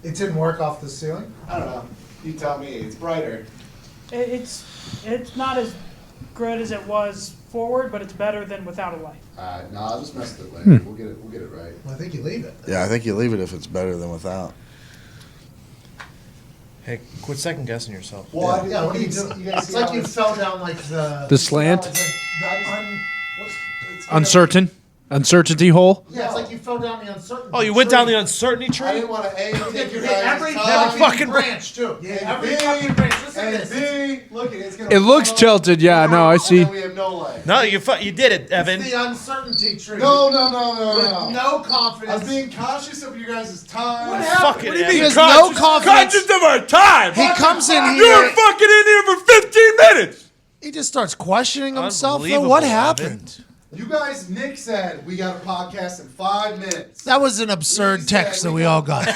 It didn't work off the ceiling? I don't know. You tell me. It's brighter. It's not as good as it was forward, but it's better than without a light. No, I'll just mess with it later. We'll get it right. Well, I think you leave it. Yeah, I think you leave it if it's better than without. Hey, quit second guessing yourself. Well, Yeah, what are you doing? It's like you fell down like The slant? Uncertain. Uncertainty hole? Yeah, it's like you fell down the uncertainty. Oh, you went down the uncertainty tree? I didn't want to take You your hit guys' every time. fucking branch, too. Yeah, every fucking branch. Listen to And this. B, look at it. It's gonna It looks fall tilted, yeah, no, I and see. then we have no legs. No, you did it, Evan. It's the uncertainty tree. No. With no I confidence. was being cautious of your guys' time. What happened? Fucking What do you Evan. mean? There's no confidence. Conscious of our time. He comes in You were here. fucking in here for 15 minutes. He just starts questioning himself. Though. Unbelievable, What Evan. happened? You guys, Nick said we got a podcast in 5 minutes. That was an absurd He text said that we all got. We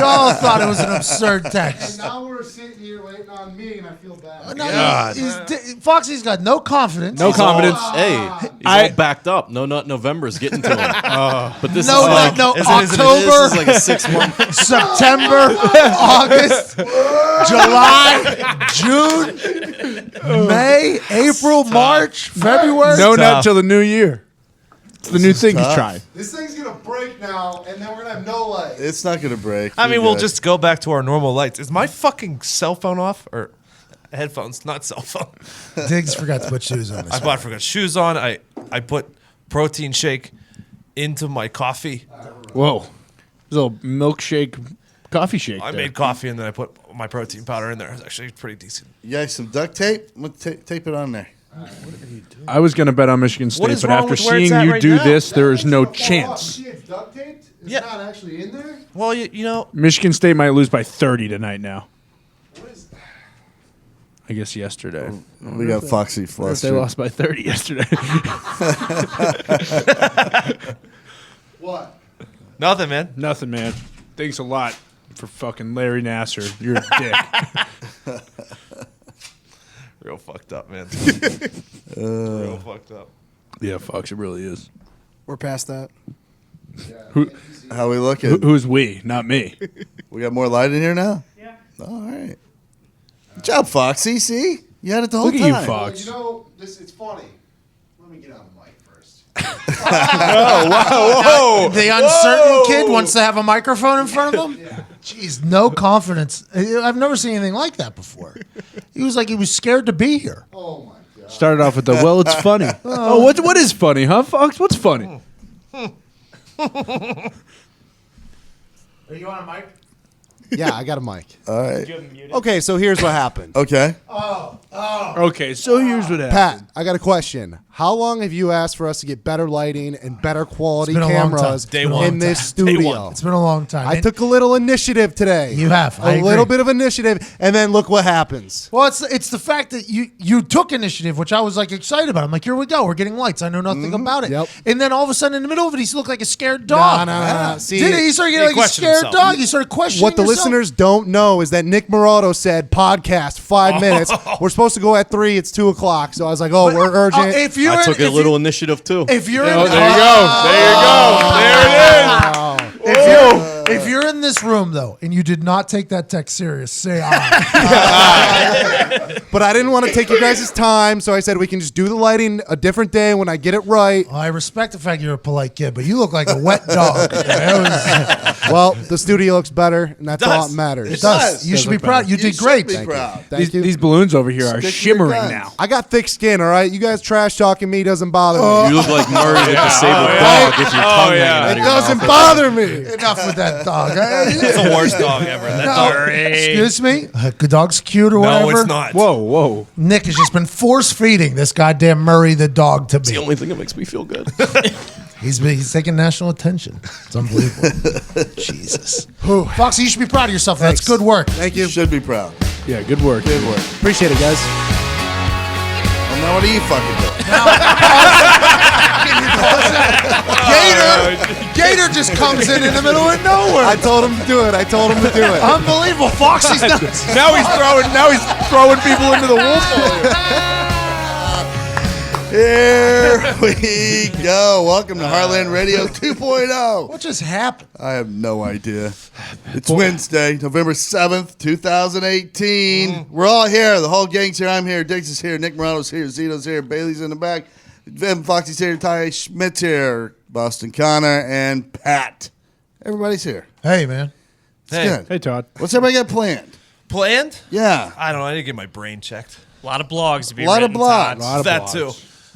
all thought it was an absurd And text. now we're sitting here waiting on me, and I feel bad. No, Foxy's got no confidence. No confidence. Hey, he's all backed up. No Nut November's getting to him. But this No, is like, no, isn't it- October. This is like a 6 month. September, August, July, June, May, April, March, February. No nut till the new year. It's the new thing he's tough. trying. This thing's gonna break now, and then we're gonna have no legs. It's not going to break. I mean, You're we'll good. just go back to our normal lights. Is my fucking cell phone off? Or headphones, not cell phone. Diggs forgot to put shoes on. I forgot shoes on. I put protein shake into my coffee. Whoa. There's a little milkshake coffee shake. I there. made coffee and then I put my protein powder in there. It's actually pretty decent. You guys some duct tape? I'm gonna tape it on there. I was going to bet on Michigan State, is but wrong after with where it's seeing at you right do now? this, there is no Fall off. chance. See, it's duct taped. It's Yeah. not actually in there. Well, you know, Michigan State might lose by 30 tonight now. What is that? I guess yesterday. We got Foxy They flustered. lost by 30 yesterday. What? nothing, man. Nothing, man. Thanks a lot for fucking Larry Nasser. You're a dick. Real fucked up, man. Real fucked up. Yeah, Fox, it really is. We're past that. How we looking? Who's we? Not me. We got more light in here now? Yeah. All right. Good job, Foxy. See? You had it the whole Look time. at you, Fox. Well, you know, it's funny. Let me get on the mic first. The uncertain kid wants to have a microphone in front of him? Jeez, no confidence. I've never seen anything like that before. He was like he was scared to be here. Oh my god. Started off with the, well, it's funny. Oh, what is funny, huh, Fox? What's funny? Are you on a mic? Yeah, I got a mic. All right. Okay, so here's what happened. Okay. Okay, so here's what happened. Pat, I got a question. How long have you asked for us to get better lighting and better quality It's been a long time. cameras Day one. in this Day studio? one. It's been a long time. I took a little initiative today. You have. I A little agree. bit of initiative, and then look what happens. Well, it's the fact that you took initiative, which I was like excited about. I'm like, here we go, we're getting lights. I know nothing about it. Yep. And then all of a sudden, in the middle of it, he looked like a scared dog. No. See, Did he? He started getting like a questioned scared himself. dog. He started questioning what the himself. listeners don't know is that Nick Morado said podcast 5 minutes. We're supposed to go at 3. It's 2 o'clock. So I was like, oh, we're urgent. If you're I took in, a little initiative too. If you're in, Oh, there you go. There you go. There it is. if you're in this room though, and you did not take that text serious, say I. But I didn't want to take you guys' time, so I said we can just do the lighting a different day when I get it right. Well, I respect the fact you're a polite kid, but you look like a wet dog. Well, the studio looks better, and that's all does. that matters. It does. You should be proud. You did should great. be proud. Thank you. These balloons over here are Stick to your shimmering guns. now. I got thick skin, all right? You guys trash talking me doesn't bother me. You look like Murray the disabled dog if your tongue hanging out It of your doesn't mouth. bother me. Enough with that dog. It's the worst dog ever. That dog. Excuse me? The dog's cute or whatever? No, it's not. Whoa. Nick has just been force feeding this goddamn Murray the dog to It's the me. only thing that makes me feel good. He's taking national attention. It's unbelievable. Jesus. Foxy, you should be proud of yourself. That's good work. Thank you. Should be proud. Yeah, good work. Good work. Appreciate it, guys. Well, now what do you fucking do? Gator just comes in the middle of nowhere. I told him to do it. Unbelievable. Foxy's nuts. Now he's throwing people into the wolf hole. Here we go. Welcome to Heartland Radio 2.0. What just happened? I have no idea. It's Wednesday, November 7th, 2018. We're all here. The whole gang's here. I'm here. Diggs is here. Nick Morano's here. Zito's here. Bailey's in the back. Evan Foxy's here. Ty Schmidt's here. Boston Connor and Pat. Everybody's here. Hey, man. It's Hey. good. Hey, Todd. What's everybody got planned? Planned? Yeah. I don't know. I need to get my brain checked. A lot of blogs to be A lot of written, blogs. Todd. That too.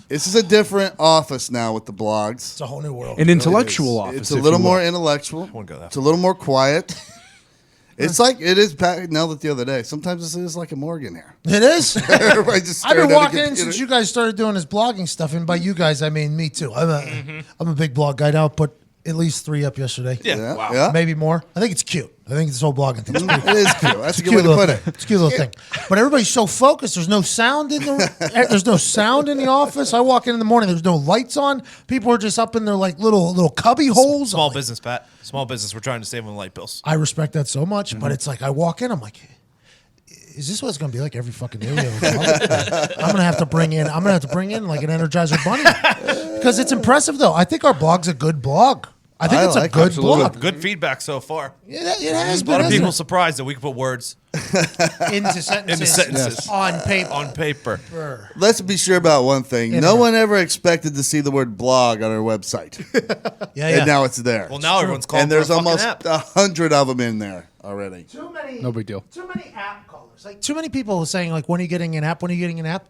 This is a different office now with the blogs. It's a whole new world. An intellectual office. It's a if little you will. more intellectual. wouldn't go that It's a little more quiet. It's like it is. Pat nailed it the other day. Sometimes this is like a Morgan here. It is. Everybody just I've been staring at a walking in computer. since you guys started doing this blogging stuff, and by you guys I mean me too. I'm a big blog guy now. Put at least 3 up yesterday. Yeah. Yeah, yeah. Maybe more. I think it's cute. I think this whole blogging thing's pretty It is cute. That's a good way cute to little put thing. it. It's a cute little thing. But everybody's so focused. There's no sound in the. There's no sound in the office. I walk in the morning. There's no lights on. People are just up in their like little cubby holes. Small I'm like, business, Pat. Small business. We're trying to save on light bills. I respect that so much, but it's like I walk in. I'm like, is this what it's going to be like every fucking day? I'm gonna have to bring in like an Energizer bunny because it's impressive though. I think our blog's a good blog. I think it's a like it. good Absolutely. blog. Good feedback so far. It has A been. lot of hasn't people it? surprised that we can put words into sentences, into sentences on paper. on paper. Let's be sure about one thing. No one ever expected to see the word blog on our website. Yeah, And now it's there. Well, now everyone's calling and there's for a fucking almost app. 100 of them in there already. Too many. No big deal. Too many app callers. Like too many people saying like, when are you getting an app? When are you getting an app?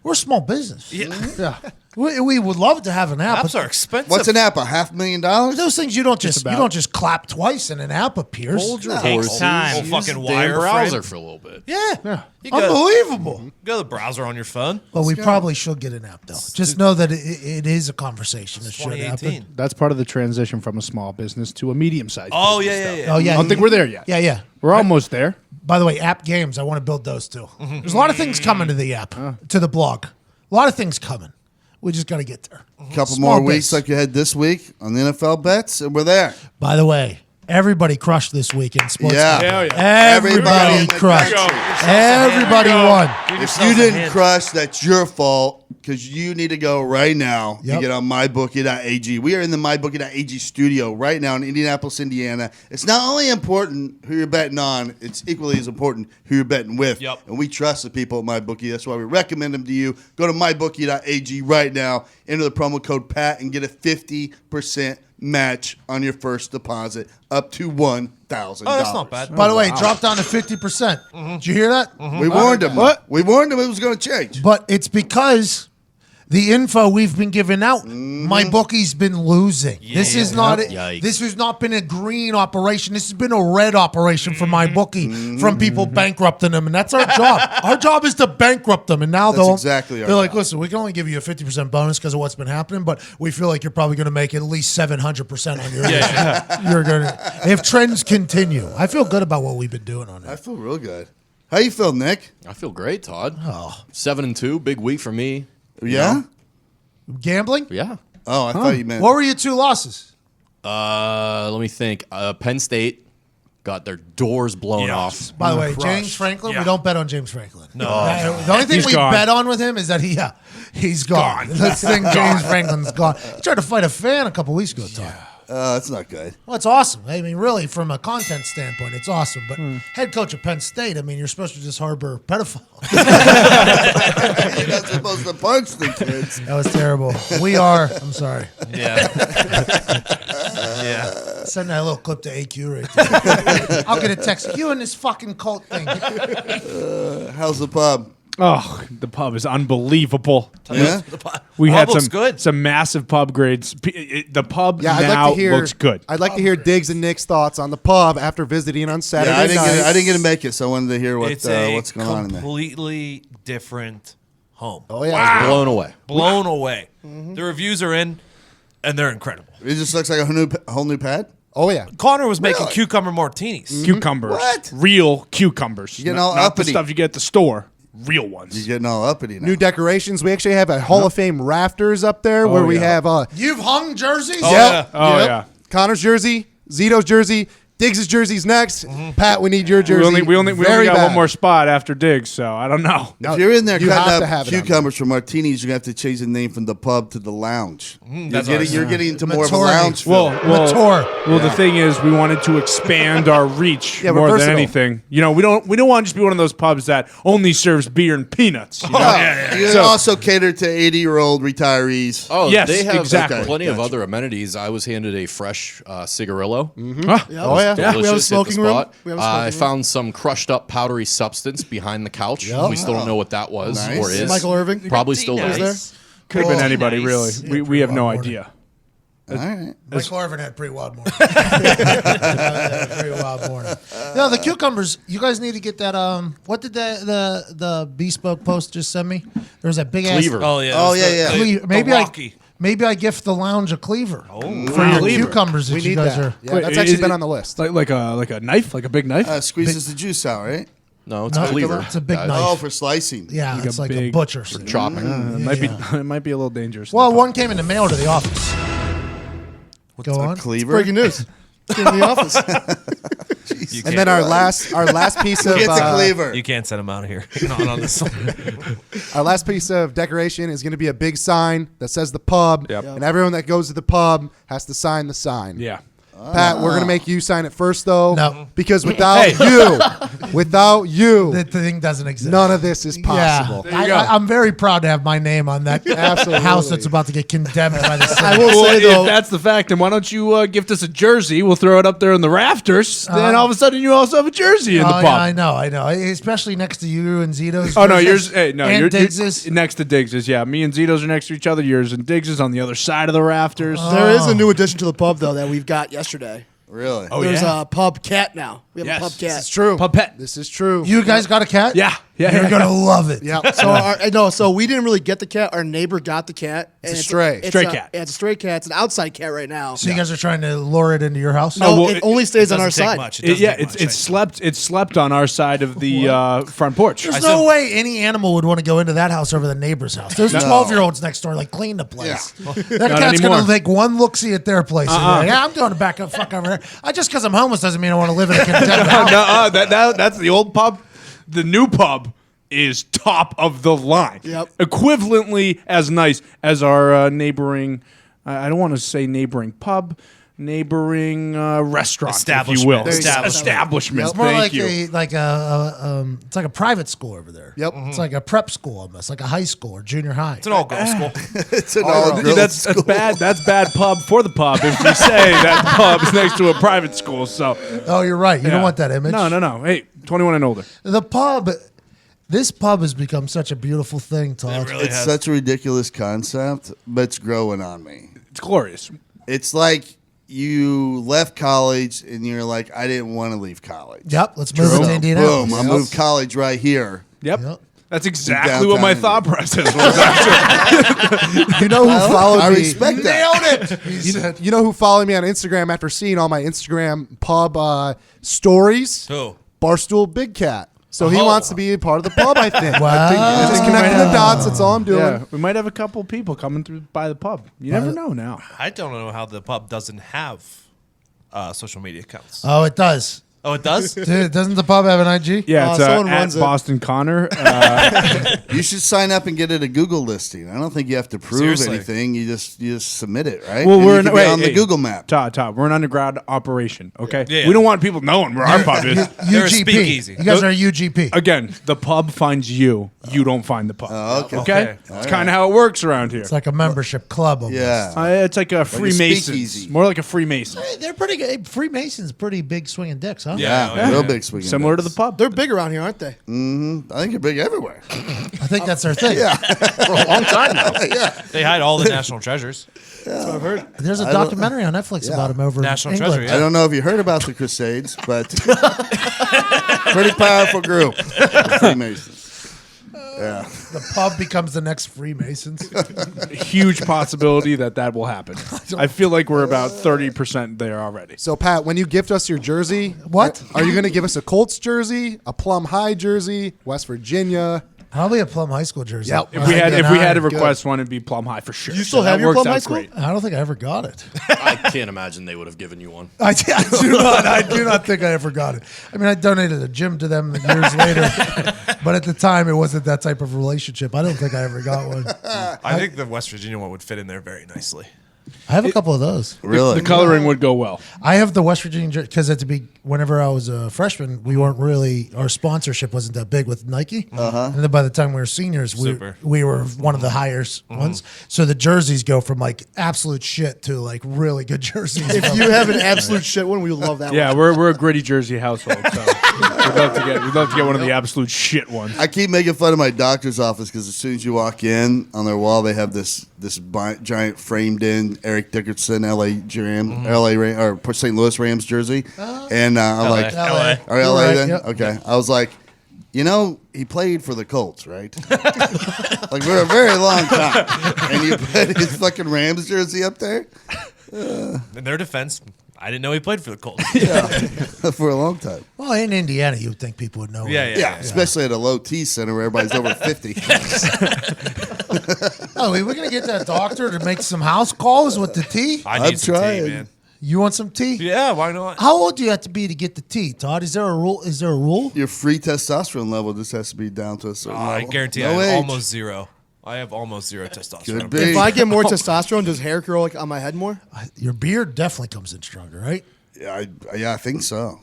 We're a small business. Yeah. We would love to have an app. Apps but are expensive. What's an app? $500,000? those things you don't just about. clap twice and an app appears. Hold your Takes horses. time. Whole fucking Use the damn wireframe. browser for a little bit. Yeah. You go, Unbelievable. go to the browser on your phone. But we probably should get an app though. Just know that it is a conversation that should 2018. happen. That's part of the transition from a small business to a medium-sized Oh, business, yeah, though. yeah, yeah. Oh yeah. I don't think we're there yet. Yeah. We're almost there. By the way, app games. I want to build those too. There's a lot of things coming to the app, to the blog. A lot of things coming. We just got to get there. Couple Small more weeks bits. like you had this week on the NFL bets, and we're there. By the way, everybody crushed this week in sports. Yeah. betting. Hell yeah. Everybody in the crushed. country. Everybody won. If you didn't crush, that's your fault because you need to go right now Yep. and get on mybookie.ag. We are in the mybookie.ag studio right now in Indianapolis, Indiana. It's not only important who you're betting on, it's equally as important who you're betting with. Yep. And we trust the people at MyBookie. That's why we recommend them to you. Go to mybookie.ag right now, enter the promo code PAT, and get a 50% match on your first deposit up to $1,000. Oh, that's not bad. By the way, it dropped down to 50%. Did you hear that? We warned them. We warned them it was going to change. But it's because the info we've been giving out, my bookie's been losing. This is not. Yikes. This has not been a green operation. This has been a red operation for my bookie from people bankrupting them, and that's our job. Our job is to bankrupt them, and now That's they'll. exactly our they're like, job. listen, we can only give you a 50% bonus because of what's been happening, but we feel like you're probably going to make at least 700% on your. You're gonna if trends continue. I feel good about what we've been doing on I it. feel real good. How you feel, Nick? I feel great, Todd. 7-2, big week for me. Yeah? Gambling. Yeah. Oh, I thought you meant. What were your 2 losses? Let me think. Penn State got their doors blown off. By the way, Crushed. James Franklin, Yeah. we don't bet on James Franklin. No. The only thing He's we gone. bet on with him is that he's gone. Let's think James Franklin's gone. He tried to fight a fan a couple weeks ago, Todd. That's not good. Well, it's awesome. I mean, really, from a content standpoint, it's awesome. But head coach of Penn State, I mean, you're supposed to just harbor pedophiles. You're not supposed to punch the kids. That was terrible. We are. I'm sorry. Yeah. Yeah. Send that little clip to AQ right there. I'll get a text. You and this fucking cult thing. How's the pub? Oh, the pub is unbelievable. Yeah? We Pub had looks good. some massive pub grades. The pub Yeah, I'd now like to hear. looks good. I'd like to hear Diggs and Nick's thoughts on the pub after visiting on Saturday Yeah, night. I didn't get to make it, so I wanted to hear It's a what's going on in there. completely different home. Oh yeah, Blown away. Blown away. The reviews are in, and they're incredible. It just looks like a whole new pad. oh yeah. Connor was making Really? cucumber martinis. Cucumbers. What? Real cucumbers. You're getting Not- all not the uppity. stuff you get at the store. Real ones. You're getting all uppity now. New decorations. We actually have a Hall of Fame rafters up there where we yeah. have You've hung jerseys? Oh, Yep. yeah. Oh, Yep. yeah. Connor's jersey, Zito's jersey, Diggs' jersey's next. Pat, we need your jersey. We only Very got bad. one more spot after Diggs, so I don't know. No, If you're in there you have to cutting have up it on cucumbers for martinis, you have to change the name from the pub to the lounge. You're getting into more of a Maturity. lounge feel. Mature. The thing is, we wanted to expand our reach we're more than versatile. anything. You know, we don't want to just be one of those pubs that only serves beer and peanuts. You know? You can also cater to 80-year-old retirees. Oh, Yes, they have exactly. plenty of other amenities. I was handed a fresh cigarillo. Huh? Oh, yeah. Delicious, We have a hit the smoking room. spot. We have a I smoking room. found some crushed up powdery substance behind the couch. We still don't know what that was Nice. or is. Michael Irving. Probably still Nice. is. Could have been anybody, nice. really. We have no Morning. idea. All right. Michael Irvin had a pretty wild morning. Pretty wild morning. No, the cucumbers. You guys need to get that. What did the bespoke post just send me? There was that big Cleaver. ass. Oh yeah. Oh, that's yeah, the- yeah. the Maybe Rocky. Maybe I gift the lounge a cleaver for your Cleaver. cucumbers that We you need guys that. are. Yeah, that's actually been on the list. Like a knife, like a big knife. Squeezes the juice out, right? No, it's No, a cleaver. it's a big guys. knife. Oh, for slicing. Yeah, Like it's a like a big- butcher. Chopping. It might be a little dangerous. Well, one came in the mail to the office. Go on. Cleaver. Breaking news. Came in the office. You And can't- then our last piece of It's a cleaver. You can't send him out of here. Not on this one. our last piece of decoration is going to be a big sign that says the pub, Yep. and everyone that goes to the pub has to sign the sign. Yeah. Pat, we're gonna make you sign it first, though. No. because without you, The thing doesn't exist. none of this is possible. Yeah, I'm very proud to have my name on that Absolutely. house that's about to get condemned by the city. I will Well, say if though, that's the fact, then why don't you gift us a jersey? We'll throw it up there in the rafters. Then all of a sudden, you also have a jersey in the Oh, pub. yeah, I know. Especially next to you and Zito's. Oh no, versus- yours. Hey, no, and you're Diggs's. next to Diggs's. Yeah, me and Zito's are next to each other. Yours and Diggs's on the other side of the rafters. there is a new addition to the pub though that we've got yesterday. Really? There's a pub cat now. We have Yes. a pub cat. It's true. Pub pet. This is true. You guys got a cat? Yeah, yeah, You're yeah. gonna love it. Yeah. So we didn't really get the cat. Our neighbor got the cat. And a stray. Stray cat. Yeah, it's a stray cat. It's an outside cat right now. So you guys are trying to lure it into your house? No, well, it it- only stays on our Doesn't take side. much. It doesn't Yeah, take much. it's slept on our side of the front porch. There's no way any animal would want to go into that house over the neighbor's house. There's 12-year-olds next door, like, clean the place. That Not cat's anymore. going to take one look-see at their place. And be like, yeah, I'm going to back up fuck over there. Just because I'm homeless doesn't mean I want to live in a condemned house. That's the old pub. The new pub is top of the line. Yep. Equivalently as nice as our neighboring. I don't want to say neighboring pub. Neighboring restaurant, if you will. Establishment. Establishment. It's more Thank like you. it's like a private school over there. Yep. It's like a prep school almost, like a high school or junior high. It's an all-girls school. It's an all-girls That's bad. That's bad pub for the pub. If you say that pub is next to a private school, so Oh, you're right. You yeah. don't want that image. No. Hey, 21 and older. The pub, this pub has become such a beautiful thing, Todd. really It's has. such a ridiculous concept, but it's growing on me. It's glorious. It's like you left college and you're like, I didn't want to leave college. Yep, let's move it to So, Indianapolis. boom, I moved college right here. Yep. Yep. That's exactly what my Downtown thought process was. Actually. You know who followed I me? respect that. Nailed it. He said, You know who followed me on Instagram after seeing all my Instagram pub stories? Who? Barstool Big Cat. So he Oh. wants to be a part of the pub, I think. Wow. Just connecting the dots. That's all I'm doing. Yeah, we might have a couple people coming through by the pub. You never know now. I don't know how the pub doesn't have social media accounts. oh, it does. Oh, it does? Dude, doesn't the pub have an IG? Yeah, it's someone at runs it. Boston Connor. You should sign up and get it a Google listing. I don't think you have to prove Seriously. anything. You just submit it, right? Well, And we're you can be on the Google map. Todd, we're an underground operation. Okay, Yeah. we don't want people knowing where our pub is. They're a UGP. speakeasy. You guys are a UGP. Again, the pub finds you. You don't find the pub. okay. Okay, Okay. it's kind of how it works around here. It's like a membership club. Almost. Yeah. It's like a Freemasons. speakeasy. More like a Freemason. Hey, they're pretty good. Freemasons, pretty big swinging dicks, huh? Yeah, real big swinging. Similar to dicks. the pub. They're big around here, aren't they? I think you're big everywhere. I think that's their thing. For a long time now. They hide all the national treasures. There's a documentary on Netflix about him over National in England. treasure, I don't know if you heard about the Crusades, but pretty powerful group. The Freemasons. Yeah. The pub becomes the next Freemasons. Huge possibility that will happen. I feel like we're about 30% there already. So, Pat, when you gift us your jersey, What? are you going to give us a Colts jersey, a Plum High jersey, West Virginia? Probably a Plum High School jersey. Yep. If we had to Good. request one, it'd be Plum High for sure. You still So have that your works Plum out High School? great. I don't think I ever got it. I can't imagine they would have given you one. I do not think I ever got it. I mean, I donated a gym to them years later, but at the time, it wasn't that type of relationship. I don't think I ever got one. I think the West Virginia one would fit in there very nicely. I have a couple of those. Really? The coloring would go well. I have the West Virginia because whenever I was a freshman, we weren't really, our sponsorship wasn't that big with Nike. And then by the time we were seniors, we were one of the highest ones. So the jerseys go from like absolute shit to like really good jerseys. If you have an absolute shit one, we would love that Yeah, one. we're a gritty Jersey household, so we'd love to get one of the absolute shit ones. I keep making fun of my doctor's office because as soon as you walk in, on their wall they have this giant framed in Eric Dickerson St. Louis Rams jersey, and I'm like, LA. Are You're LA right, then? yep. Okay, I was like, he played for the Colts, right? Like for a very long time, and you put his fucking Rams jersey up there. In their defense, I didn't know he played for the Colts. For a long time. Well, in Indiana, you would think people would know. Yeah. Especially at a low T center where everybody's over 50. Oh, we're going to get that doctor to make some house calls with the tea? I I'm need some trying. tea, man. You want some tea? Yeah, why not? How old do you have to be to get the tea, Todd? Is there a rule? Your free testosterone level just has to be down to a certain level. I guarantee No I have age. almost zero. I have almost zero testosterone. Could be. If I get more testosterone, does hair grow like on my head more? Your beard definitely comes in stronger, right? Yeah, I think so.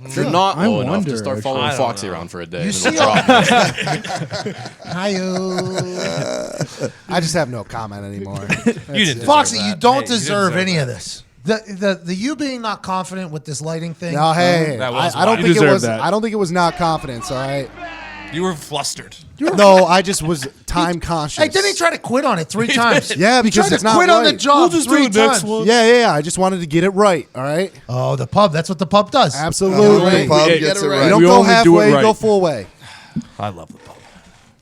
If you're not I low enough wonder, to start I following don't Foxy know. around for a day, You and see it'll drop. Hi-yo. I just have no comment anymore. You didn't. Foxy, deserve you that. don't Hey, you deserve deserve any that. of this. The you being not confident with this lighting thing. No, hey, That was I don't wild. think You it deserve was. that. I don't think it was not confidence. All right. You were flustered. No, I just was time conscious. Hey, didn't he try to quit on it 3 times? Yeah, He because tried it's to not quit on the right. job 3 times. Yeah. I just wanted to get it right. All right. Oh, the pub. That's what the pub does. Absolutely. Pub We- gets it You right. don't We go only do it halfway. You right. go full way. I love the pub.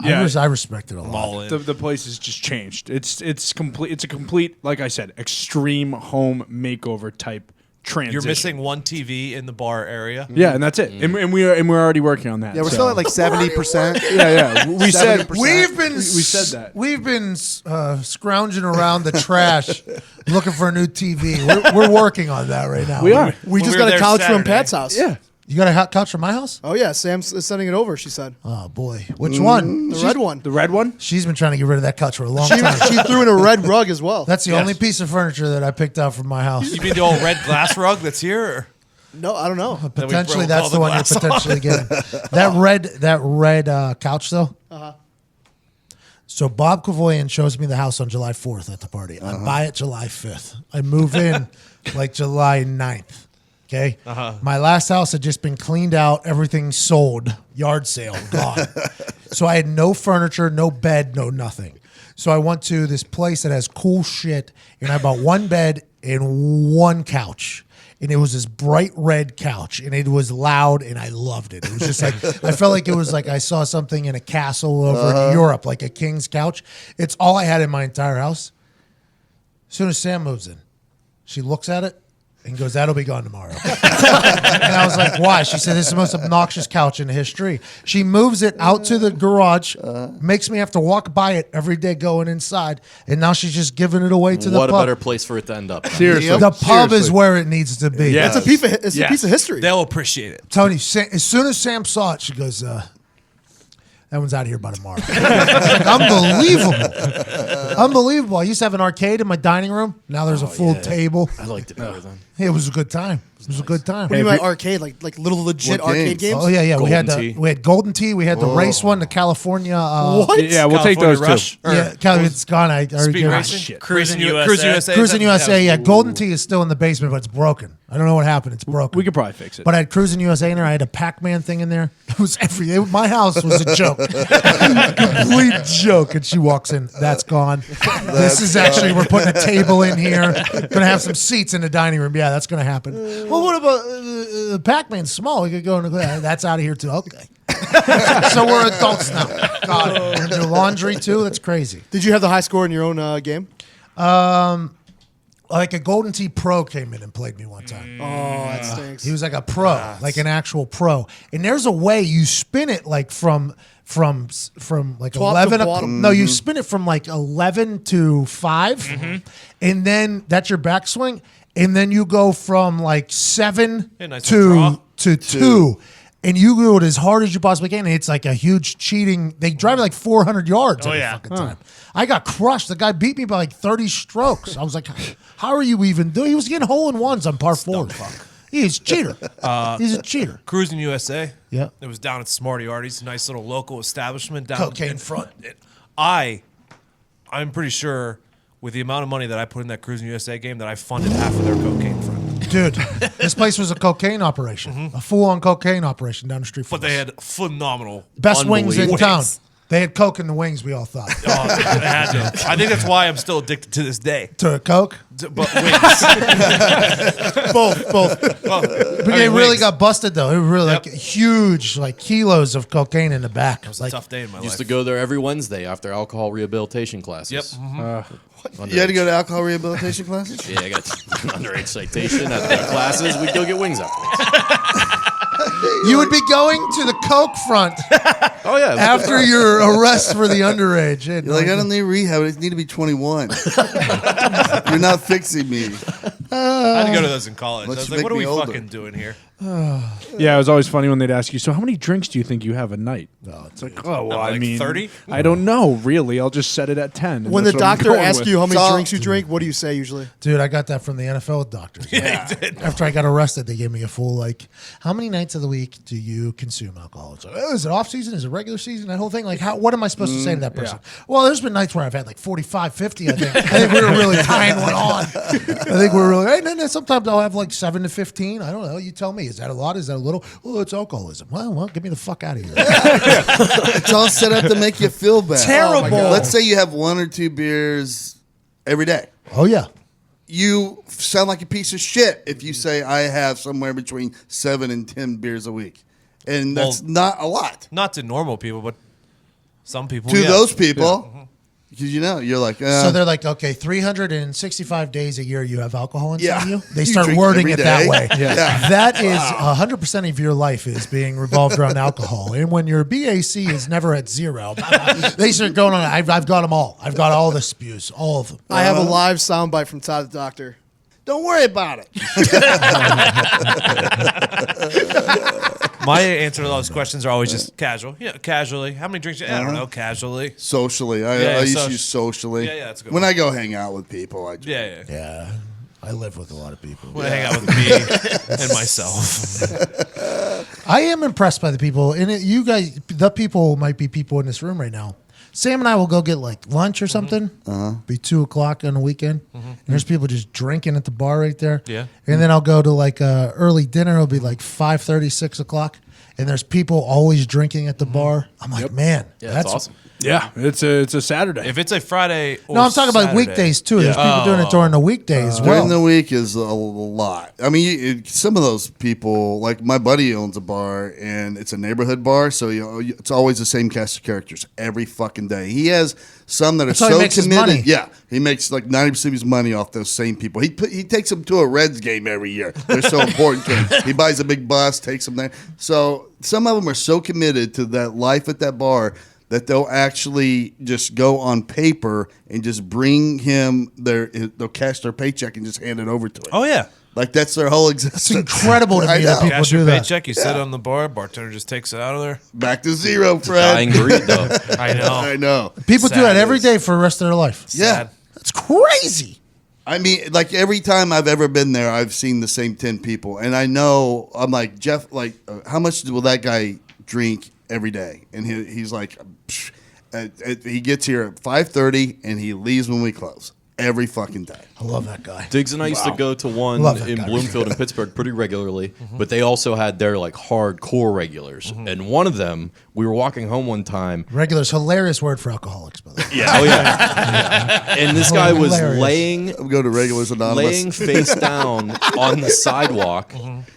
Yeah. I respect it a lot. All in. The place has just changed. It's complete. It's a complete, like I said, extreme home makeover type transition. You're missing one TV in the bar area. Yeah, and that's it. And we're already working on that. Yeah, we're so. still at like 70%. Yeah. We said 70%. We said that. We've been scrounging around the trash looking for a new TV. We're working on that right now. We are. We just were got a there couch from Saturday. Pat's house. Yeah. You got a hot couch from my house? Oh yeah, Sam's sending it over. She said Oh boy, which one? the red one. The red one. She's been trying to get rid of that couch for a long She, time. she threw in a red rug as well. That's the only piece of furniture that I picked out from my house. You mean the old red glass rug that's here? Or? No, I don't know. Potentially, broke that's all the the one you're glass potentially getting. That red couch though. So Bob Kavoyan shows me the house on July 4th at the party. I buy it July 5th. I move in like July 9th. Okay. My last house had just been cleaned out. Everything sold. Yard sale, gone. So I had no furniture, no bed, no nothing. So I went to this place that has cool shit, and I bought one bed and one couch. And it was this bright red couch, and it was loud, and I loved it. It was just like, I felt like it was like I saw something in a castle over in Europe, like a king's couch. It's all I had in my entire house. As soon as Sam moves in, she looks at it and goes, "That'll be gone tomorrow." And I was like, "Why?" She said, "This is the most obnoxious couch in history." She moves it out to the garage, makes me have to walk by it every day going inside, and now she's just giving it away to the What a pub. better place for it to end up. Seriously. The pub is Seriously. where it needs to be. Yeah. It's a piece of history. They'll appreciate it. Tony, as soon as Sam saw it, she goes, "That one's out of here by tomorrow." Like, unbelievable. I used to have an arcade in my dining room. Now there's a full table. I liked it better then. It was a good time. It was a good time. What do you mean by arcade? Like little legit What arcade games? games? Oh yeah. We had Golden Tee. we had Golden Tee. We had the race one, the California. What? Yeah, we'll take California those Rush? too. Or Yeah, it's gone. I already Speed gave it. racing? shit. Cruising USA. Cruising That USA. was- Yeah, Golden Tee is still in the basement, but it's broken. I don't know what happened. It's broken. We could probably fix it. But I had Cruising USA in there. I had a Pac-Man thing in there. It was everything. My house was a joke, complete joke. And she walks in. That's gone. This is actually, we're putting a table in here. Gonna have some seats in the dining room. Yeah, that's gonna happen. Well, what about the Pac-Man's small? We could go in. That's out of here too. Okay. So we're adults now. God, we're gonna do laundry too. That's crazy. Did you have the high score in your own game? like a Golden Tee Pro came in and played me one time. Oh, that stinks. He was like a pro, like an actual pro. And there's a way you spin it like from like Top 11 to bottom. no, you spin it from like 11 to 5 and then that's your backswing, and then you go from like 7 Yeah, nice little draw. to 2. And you do it as hard as you possibly can. And it's like a huge cheating. They drive it like 400 yards every fucking time. I got crushed. The guy beat me by like 30 strokes. I was like, how are you even doing? He was getting hole-in-ones on par 4. He's a cheater. He's a cheater. Cruising USA. Yeah. It was down at Smarty Artie's, a nice little local establishment down Cocaine front. I'm pretty sure with the amount of money that I put in that Cruising USA game that I funded half of their cocaine front. Dude, this place was a cocaine operation. A full-on cocaine operation down the street from But they us. had phenomenal. Best wings in unbelievable town. wings. They had Coke in the wings, we all thought. Oh, it had to. I think that's why I'm still addicted to this day. To a Coke? But wings. Both. But they really got busted, though. It was really like huge, like kilos of cocaine in the back. It was a like, tough day in my Used life. to go there every Wednesday after alcohol rehabilitation classes. Yep. You had to go to alcohol rehabilitation classes? Yeah, I got underage citation at the classes. We'd go get wings afterwards. you would be going to the Coke front Oh yeah. after your arrest for the underage. And You're like, I don't need rehab. I just need to be 21. You're not fixing me. I had to go to those in college. I Let's was like, make what are me we older. fucking doing here? Yeah, it was always funny when they'd ask you, so how many drinks do you think you have a night? It's like, oh, well, I like mean, 30? I don't know, really. I'll just set it at 10. and When the that's what I'm doctor going asks with. you how many So- drinks you drink, what do you say usually? Dude, I got that from the NFL doctors. Yeah, he did. After I got arrested, they gave me a full, like, how many nights of the week do you consume alcohol? It's like, oh, is it off season? Is it regular season? That whole thing. Like, what am I supposed to say to that person? Well, there's been nights where I've had like 45, 50, I think. I think we were really tying one on. I think we're really, and then sometimes I'll have like 7 to 15. I don't know. You tell me. Is that a lot? Is that a little? Oh, it's alcoholism. Well, get me the fuck out of here. It's all set up to make you feel bad. Terrible. Let's say you have 1 or 2 beers every day. Oh, yeah. You sound like a piece of shit if you say I have somewhere between 7 and 10 beers a week. And that's Well, not a lot. Not to normal people, but some people. To yeah. those people, because you're like, So they're like, okay, 365 days a year you have alcohol inside Yeah. you. They You start drink wording every it that day. way. Yeah. That is 100% of your life is being revolved around alcohol. And when your BAC is never at 0, they start going on. I've got them all. I've got all the spews, all of them. I have a live soundbite from Todd the Doctor. don't worry about it. My answer to those questions are always just casual. Yeah, casually. How many drinks? I don't know. Casually. Socially. I Yeah, used to soc- use socially. Yeah, that's a good When one. I go hang out with people, I drink. Yeah. Yeah. I live with a lot of people. When I hang out with me and myself. I am impressed by the people. And you guys, the people might be people in this room right now. Sam and I will go get like lunch or something. Be 2:00 on the weekend. And there's people just drinking at the bar right there. Yeah. And then I'll go to like early dinner. It'll be like 5:30, 6:00. And there's people always drinking at the bar. I'm like, man, Yeah, that's awesome. Yeah, it's a Saturday. If it's a Friday or No, I'm talking about Saturday- weekdays too. There's people doing it during the weekdays. During the well, week is a lot. I mean, some of those people, like my buddy owns a bar, and it's a neighborhood bar, so it's always the same cast of characters every fucking day. He has some that are That's how he so makes his committed. money. Yeah, he makes like 90% of his money off those same people. He takes them to a Reds game every year. They're so important to him. He buys a big bus, takes them there. So some of them are so committed to that life at that bar that they'll actually just go on paper and just bring him they'll cash their paycheck and just hand it over to him. Oh, yeah. Like that's their whole existence. it's incredible to I me that know. people Cash do your that. paycheck. You sit on the bar. Bartender just takes it out of there. Back to zero, Dying Fred. breed, though. I know. I know. People do Sad that every is- day for the rest of their life. Yeah. Sad. That's crazy. I mean, like every time I've ever been there, I've seen the same 10 people, and I know I'm like Jeff. Like, how much will that guy drink every day? And he's like, psh, he gets here at 5:30 and he leaves when we close every fucking day. I love that guy. Diggs and I used to go to one Love that in guy. Bloomfield and Pittsburgh pretty regularly, but they also had their like hardcore regulars. And one of them, we were walking home one time. Regular's hilarious word for alcoholics, by the way. Yeah, oh yeah. And this guy was Hilarious. laying I'm going to Regulars Anonymous. laying face down on the sidewalk,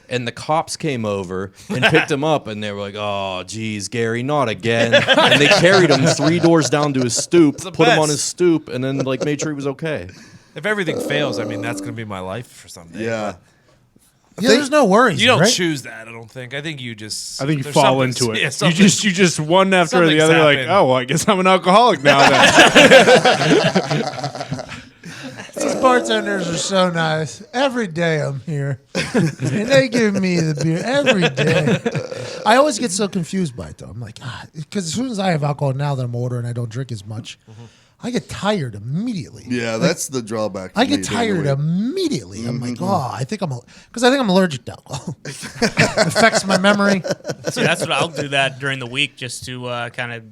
and the cops came over and picked him up, and they were like, "Oh, geez, Gary, not again!" And they carried him 3 doors down to his stoop, the put him on best. his stoop, and then like made sure he was okay. If everything fails, I mean, that's going to be my life for someday. Yeah. Yeah, there's no worries. You don't right? choose that, I don't think. I think you just... I think you there's fall something- into it. Yeah, you something- just one after the something's other. Like, happened. oh, well, I guess I'm an alcoholic now. Then. These bartenders are so nice. Every day I'm here, and they give me the beer every day. I always get so confused by it, though. I'm like, because as soon as I have alcohol now that I'm older and I don't drink as much, I get tired immediately. Yeah, that's the drawback. I for get me tired during the week. immediately. I'm like, I think I'm allergic to alcohol. It affects my memory. See, that's what I'll do that during the week just to kind of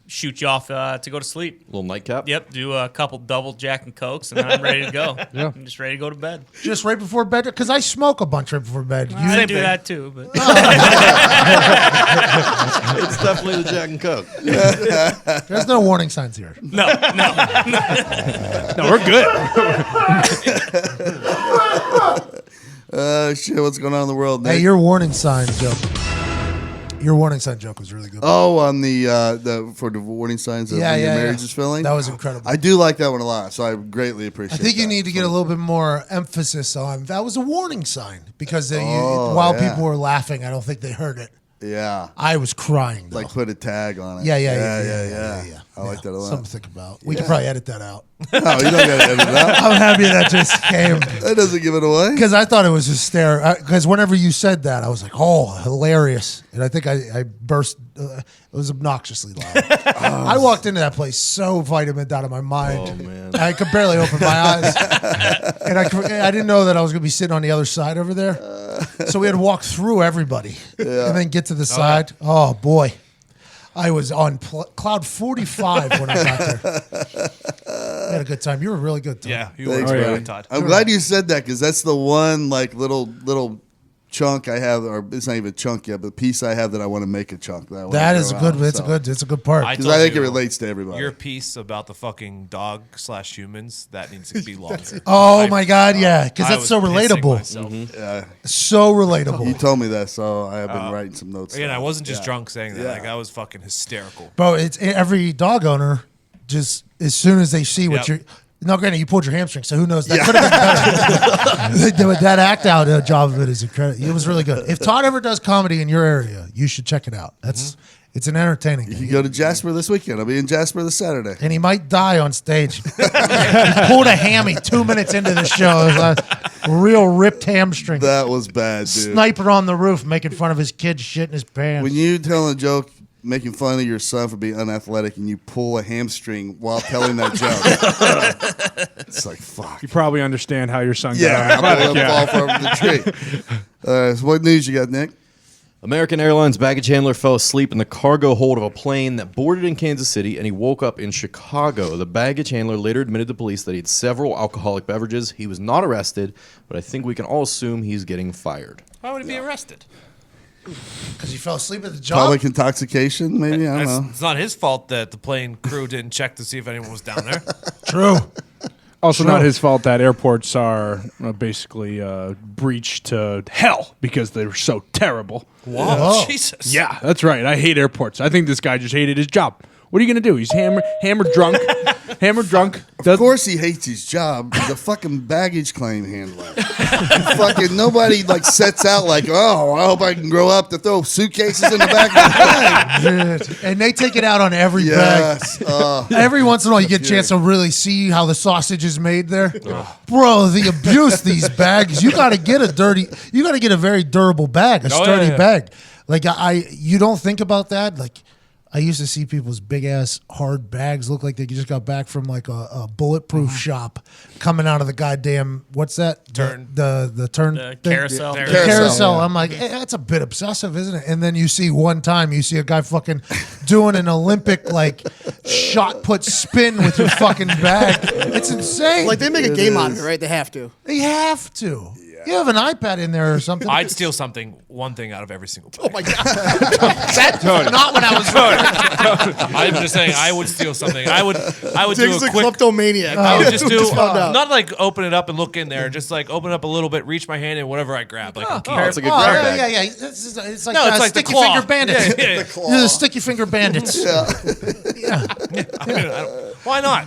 shoot you off to go to sleep. Little nightcap. Yep, do a couple double Jack and Cokes, and then I'm ready to go. Yeah. I'm just ready to go to bed. Just right before bed, because I smoke a bunch right before bed. I do that too, but It's definitely the Jack and Coke. There's no warning signs here. no. No, we're good. Shit, what's going on in the world, Nick? Hey, your warning sign joke. Your warning sign joke was really good. Oh, on the for the warning signs of when your marriage is failing? That was incredible. I do like that one a lot, so I greatly appreciate it. I think you need to get a little bit more emphasis on that was a warning sign because while people were laughing, I don't think they heard it. Yeah. I was crying. Though. Like put a tag on it. Yeah. I like that a lot. Something to think about. We could probably edit that out. No, you don't got to edit it out. I'm happy that just came. That doesn't give it away. Because I thought it was hysterical. Because whenever you said that, I was like, oh, hilarious. And I think I burst. It was obnoxiously loud. I walked into that place so vitamined out of my mind. Oh, man. I could barely open my eyes. And I didn't know that I was going to be sitting on the other side over there. So we had to walk through everybody and then get to the side. Yeah. Oh, boy. I was on cloud 45 when I got there. I had a good time. You were really good, Todd. Yeah, you Thanks, were buddy. right, Todd. I'm glad you said that because that's the one like little chunk I have, or it's not even a chunk yet, but piece I have that I want to make a chunk. That is a good. It's a good part. Because I think it relates to everybody. Your piece about the fucking dog/humans that needs to be longer. Oh my God, yeah, because that's so relatable. Yeah. So relatable. You told me that, so I have been writing some notes. Again, I wasn't just drunk saying that. Yeah. Like I was fucking hysterical. Bro, it's every dog owner just as soon as they see what you're. Now, granted, you pulled your hamstring, so who knows? That could have been better. That act out job of it is incredible. It was really good. If Todd ever does comedy in your area, you should check it out. It's an entertaining thing. You go to Jasper this weekend. I'll be in Jasper this Saturday. And he might die on stage. He pulled a hammy 2 minutes into the show. It was a real ripped hamstring. That was bad, dude. Sniper on the roof making fun of his kid shitting his pants. When you tell a joke making fun of your son for being unathletic and you pull a hamstring while telling that joke, it's like, fuck. You probably understand how your son got Yeah, athletic. fall from the tree. So what news you got, Nick? American Airlines baggage handler fell asleep in the cargo hold of a plane that boarded in Kansas City, and he woke up in Chicago. The baggage handler later admitted to police that he had several alcoholic beverages. He was not arrested, but I think we can all assume he's getting fired. Why would he be arrested? Because he fell asleep at the job? Public intoxication, maybe? I don't know. It's not his fault that the plane crew didn't check to see if anyone was down there. True. Also, not his fault that airports are basically breached to hell because they're so terrible. Whoa, Jesus. Yeah, that's right. I hate airports. I think this guy just hated his job. What are you going to do? He's hammered drunk. Hammered drunk. Of course he hates his job. He's a fucking baggage claim handler. Fucking nobody like sets out like, oh, I hope I can grow up to throw suitcases in the back of the plane. And they take it out on every Yes. bag. Every once in a while, you get a chance to really see how the sausage is made there. Bro, the abuse these bags. You got to get a very durable bag, a sturdy bag. Like you don't think about that. Like I used to see people's big ass hard bags look like they just got back from like a bulletproof shop coming out of the goddamn what's that? Turn. The turn The carousel. The carousel. I'm like, that's a bit obsessive, isn't it? And then you see a guy fucking doing an Olympic like shot put spin with your fucking bag. It's insane. Like they make a game out of it, right? They have to. They have to. You have an iPad in there or something. I'd steal one thing out of every single bag. Oh my god, That's not what I was. I'm just saying I would steal something. I would do Dig's a a quick. kleptomaniac. I would just do Just found out. not like open it up and look in there. Just like open it up a little bit, reach my hand in whatever I grab. Like I'm It's like a Oh, grab bag. yeah. It's like, No, it's like the sticky claw. finger bandits. Yeah, yeah. You're the sticky finger bandits. I mean, why not?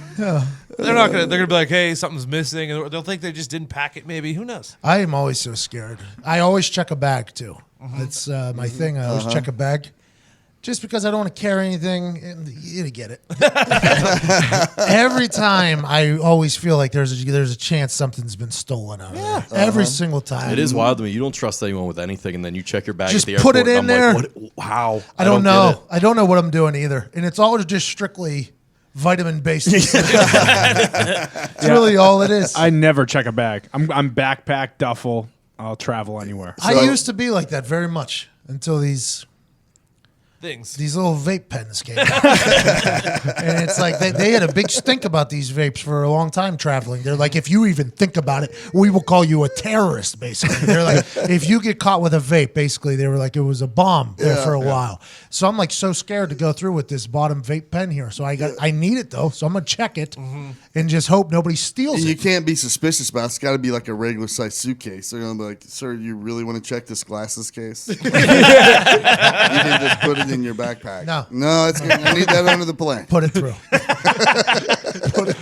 They're not gonna. They're gonna be like, "Hey, something's missing," and they'll think they just didn't pack it. Maybe, who knows? I am always so scared. I always check a bag too. That's my thing. I always check a bag, just because I don't want to carry anything. And you get it. Every time, I always feel like there's a chance something's been stolen out of there. Every single time. It is wild to me. You don't trust anyone with anything, and then you check your bag Just at the airport. put it in and I'm there. Like, how? I don't get know. it. I don't know what I'm doing either, and it's all just strictly vitamin based. That's really all it is. I never check a bag. I'm backpack, duffel. I'll travel anywhere. I used to be like that very much until these Things. little vape pens came out. And it's like they had a big stink about these vapes for a long time traveling. They're like, if you even think about it, we will call you a terrorist, basically. They're like, if you get caught with a vape, basically, they were like, it was a bomb there for a while. So I'm like so scared to go through with this bottom vape pen here. So I need it though. So I'm going to check it and just hope nobody steals And it. you can't be suspicious about it. It's got to be like a regular size suitcase. They're going to be like, sir, you really want to check this glasses case? You can just put it in your backpack. No. No, it's good. I need that under the plane. Put it through. Put it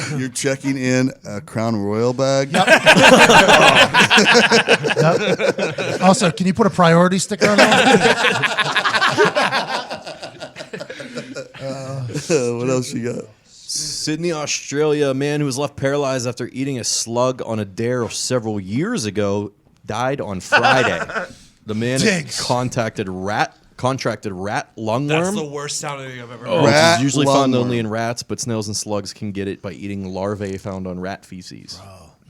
through. You're checking in a Crown Royal bag. Yep. Also, can you put a priority sticker on that? What else you got? Sydney, Australia, a man who was left paralyzed after eating a slug on a dare several years ago died on Friday. The man contracted rat lungworm. That's the worst sounding thing I've ever heard. Which Rat is usually found lungworm. only in rats, but snails and slugs can get it by eating larvae found on rat feces.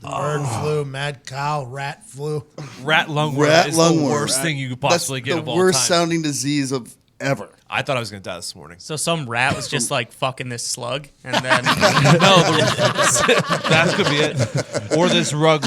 Bird flu, mad cow, rat flu. Rat lungworm Rat is lungworm. the worst thing you could possibly get That's of the all worst time. sounding disease of ever. I thought I was gonna die this morning. So some rat was just like fucking this slug, and then That could be it. Or this slug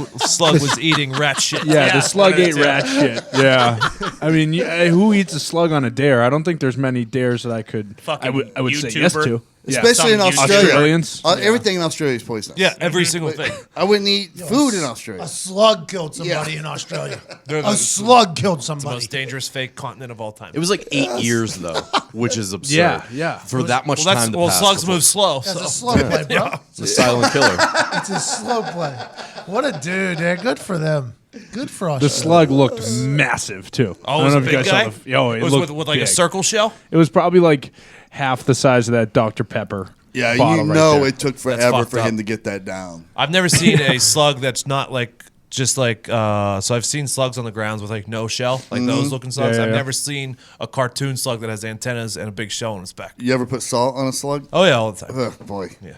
was eating rat shit. Yeah, Yeah, the slug one of ate the two. rat shit. Yeah, I mean, who eats a slug on a dare? I don't think there's many dares that I could. Fucking I would say yes YouTuber. to. Yeah. Especially in Some Australia. Australians. Everything in Australia is poisonous. Yeah, every single thing. I wouldn't eat food in Australia. A slug killed somebody Yeah. in Australia. They're A slug killed the somebody. most dangerous fake continent of all time. It was like 8 years though, which is absurd. Yeah. For that much time to pass. slugs before- move slow. That's So. a slow play, bro. It's a silent killer. It's a slow play. What a dude, man. Good for them. Good for us. The slug looked massive too. Oh, I it don't was know a if you big guys guy? saw it It was looked with like a big. circle shell? It was probably like half the size of that Dr. Pepper. Yeah, bottle you right know there. it took forever fucked for up. him to get that down. I've never seen a slug that's not like just like so I've seen slugs on the grounds with like no shell, like those looking slugs. Yeah, I've yeah. never seen a cartoon slug that has antennas and a big shell on its back. You ever put salt on a slug? Oh yeah, all the time. Ugh, boy. Yeah.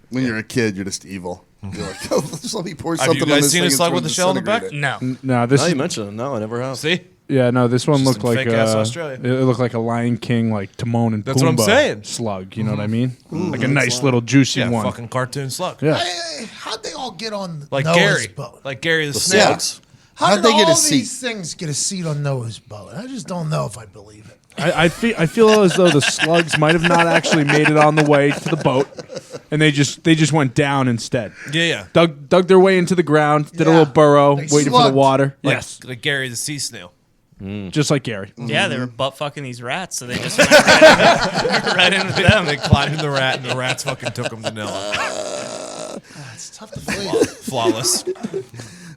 When you're a kid, you're just evil. You're like, oh, just let me pour Have something you on guys this seen a thing slug and with a shell on the back? disintegrate it. no. No, this Now is you mention it. No, I never have. See? yeah, no, this one Just looked in like fake-ass Australia. it looked like a Lion King, like Timon and That's what I'm Pumbaa saying. slug. You know what I mean? Like a nice little juicy Yeah, one. fucking cartoon slug. Yeah. Hey, how'd they all get on Like Noah's Gary. boat? Like Gary the The snake. slugs. How How'd did they get all a seat? these things get a seat on Noah's boat? I just don't know if I believe it. I feel as though the slugs might have not actually made it on the way to the boat, and they just went down instead. Yeah. Dug their way into the ground, did a Yeah. little burrow, They waiting for the slugged. water. Like, Yes, like Gary the sea snail. just like Gary. Yeah, they were butt fucking these rats, so they just went right into them. They climbed in the rat and the rats fucking took him to Noah. It's tough to believe. Flawless.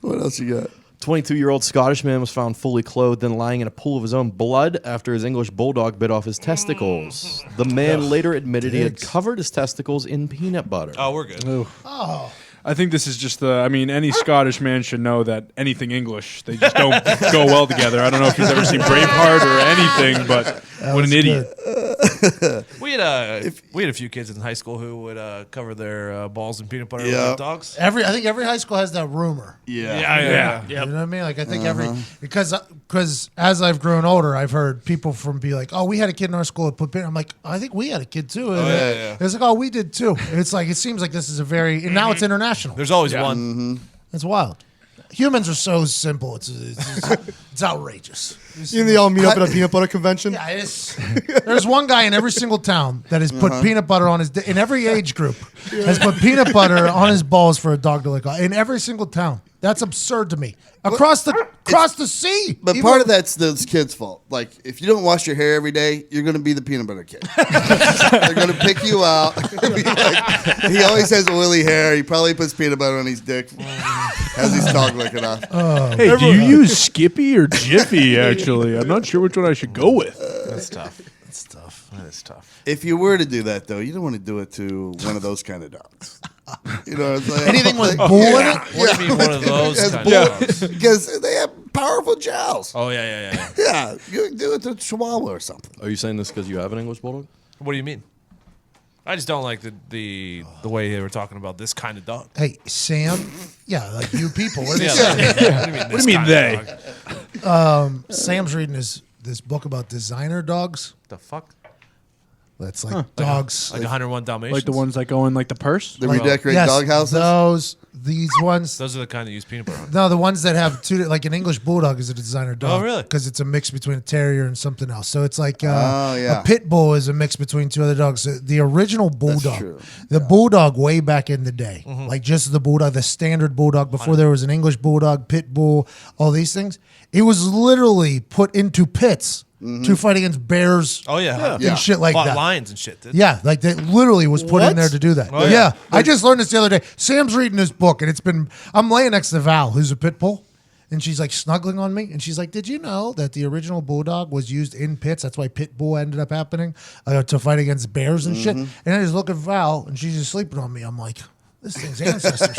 What else you got? 22-year-old Scottish man was found fully clothed and lying in a pool of his own blood after his English bulldog bit off his testicles. The man later admitted he had covered his testicles in peanut butter. Oh, we're good. I think this is just any Scottish man should know that anything English, they just don't go well together. I don't know if you've ever seen Braveheart or anything, but what an idiot. We had a few kids in high school who would cover their balls in peanut butter Yeah. with dogs. I think every high school has that rumor. Yeah. You know what I mean? Like I think because as I've grown older, I've heard people be like, "Oh, we had a kid in our school that put peanut." I'm like, I think we had a kid too. yeah. It's like, "Oh, we did too." And it's like it seems like this is a very and now it's international. There's always one. It's wild. Humans are so simple. It's outrageous. You they all meet up at a peanut butter convention. Yeah, there's one guy in every single town that has put peanut butter on his in every age group has put peanut butter on his balls for a dog to lick on in every single town. That's absurd to me. Across the sea. But part of that's those kids' fault. Like, if you don't wash your hair every day, you're going to be the peanut butter kid. They're going to pick you out. He always has oily hair. He probably puts peanut butter on his dick as he's dog licking off. Hey, do you use Skippy or Jiffy, actually? I'm not sure which one I should go with. That's tough. That's tough. That is tough. If you were to do that, though, you don't want to do it to one of those kind of dogs. You know what I'm saying? Anything with bull in it? What do you mean one of those Yes, kind bull- of dogs? Because they have powerful jowls. Oh, yeah. Yeah, you can do it to Chihuahua or something. Are you saying this because you have an English bulldog? What do you mean? I just don't like the way they were talking about this kind of dog. Hey, Sam. Yeah, like you people. What are they Yeah, saying? What do you mean they? Sam's reading this book about designer dogs. The fuck? That's like dogs. Like 101 Dalmatians? Like the ones that go in like the purse? The redecorate yes, dog houses? These ones. Those are the kind that use peanut butter on. No, the ones that have two, like an English bulldog is a designer dog. Oh, really? Because it's a mix between a terrier and something else. So it's like yeah. a pit bull is a mix between two other dogs. The original bulldog, true. the bulldog way back in the day, like just the bulldog, the standard bulldog before there was an English bulldog, pit bull, all these things. It was literally put into pits to fight against bears. Oh, yeah. And shit like that. Lions and shit. Yeah, like that literally was put in there to do that. Oh, yeah. yeah. I just learned this the other day. Sam's reading this book, and I'm laying next to Val, who's a pit bull, and she's like snuggling on me, and she's like, "Did you know that the original bulldog was used in pits? That's why pit bull ended up happening to fight against bears and shit." And I just look at Val, and she's just sleeping on me. I'm like, this thing's ancestors.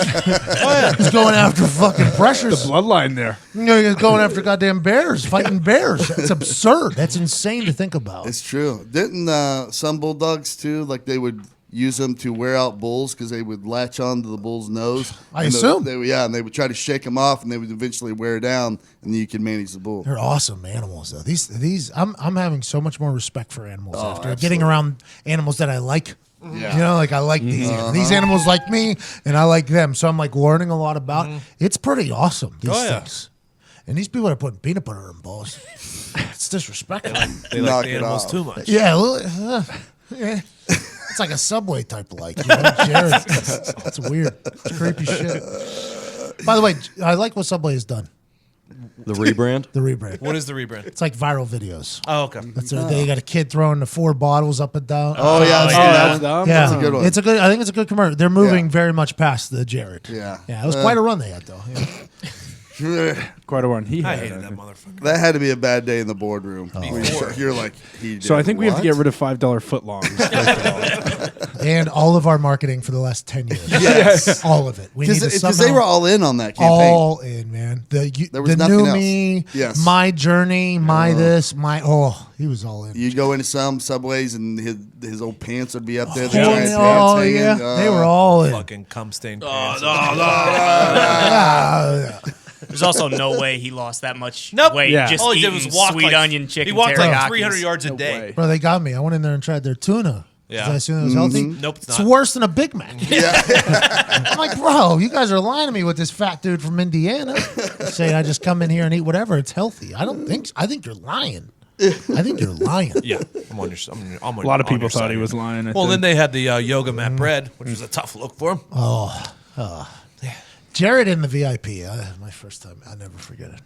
He's going after fucking pressures. The bloodline there. You know, he's going after goddamn bears, fighting bears. That's absurd. That's insane to think about. It's true. Didn't some bulldogs, too, like they would use them to wear out bulls because they would latch onto the bull's nose? I assume. And they would try to shake them off, and they would eventually wear down, and then you can manage the bull. They're awesome animals, though. These, I'm having so much more respect for animals after absolutely. getting around animals that I like. Yeah. You know, like I like these animals. These animals like me, and I like them. So I'm like learning a lot about. It's pretty awesome. These things. And these people are putting peanut butter in balls. It's disrespectful. They Knock like the it animals off. too much. Yeah, yeah. It's like a Subway type of like, you know, Jared. It's weird. It's creepy shit. By the way, I like what Subway has done. The rebrand? The rebrand. What is the rebrand? It's like viral videos. Oh, okay. They got a kid throwing the 4 bottles up and down. Oh, yeah. I've seen that. dumb. Yeah, That's a good one. It's a good. I think it's a good commercial. They're moving Yeah. very much past the Jared. Yeah. It was quite a run they had though. Yeah. Quite a one. He I had. hated that motherfucker. That had to be a bad day in the boardroom. You're like, he did So I think we have to what? get rid of $5 footlongs. First of all. And all of our marketing for the last 10 years. Yes. All of it. We need to Because somehow they were all in on that campaign. all in, man. There was The nothing new else. me, Yes. my journey, my this, my he was all in. You'd go into some Subways and his old pants would be up there. The Oh, giant yeah. pants Oh, hanging. yeah. They were all in. Fucking cum stained pants. Yeah. There's also no way he lost that much Nope. weight Yeah. just All he did eating was walk sweet like, onion chicken He walked like teriyakis. 300 yards a day. Bro, they got me. I went in there and tried their tuna. Yeah. 'Cause I assumed it was healthy. Nope, it's It's not. worse than a Big Mac. I'm like, bro, you guys are lying to me with this fat dude from Indiana saying I just come in here and eat whatever. It's healthy. I don't think so. I think you're lying. I think you're lying. Yeah, I'm on your. I'm A lot of people thought he was lying. Well, then they had the yoga mat bread, which was a tough look for him. Jared in the VIP. My first time. I'll never forget it.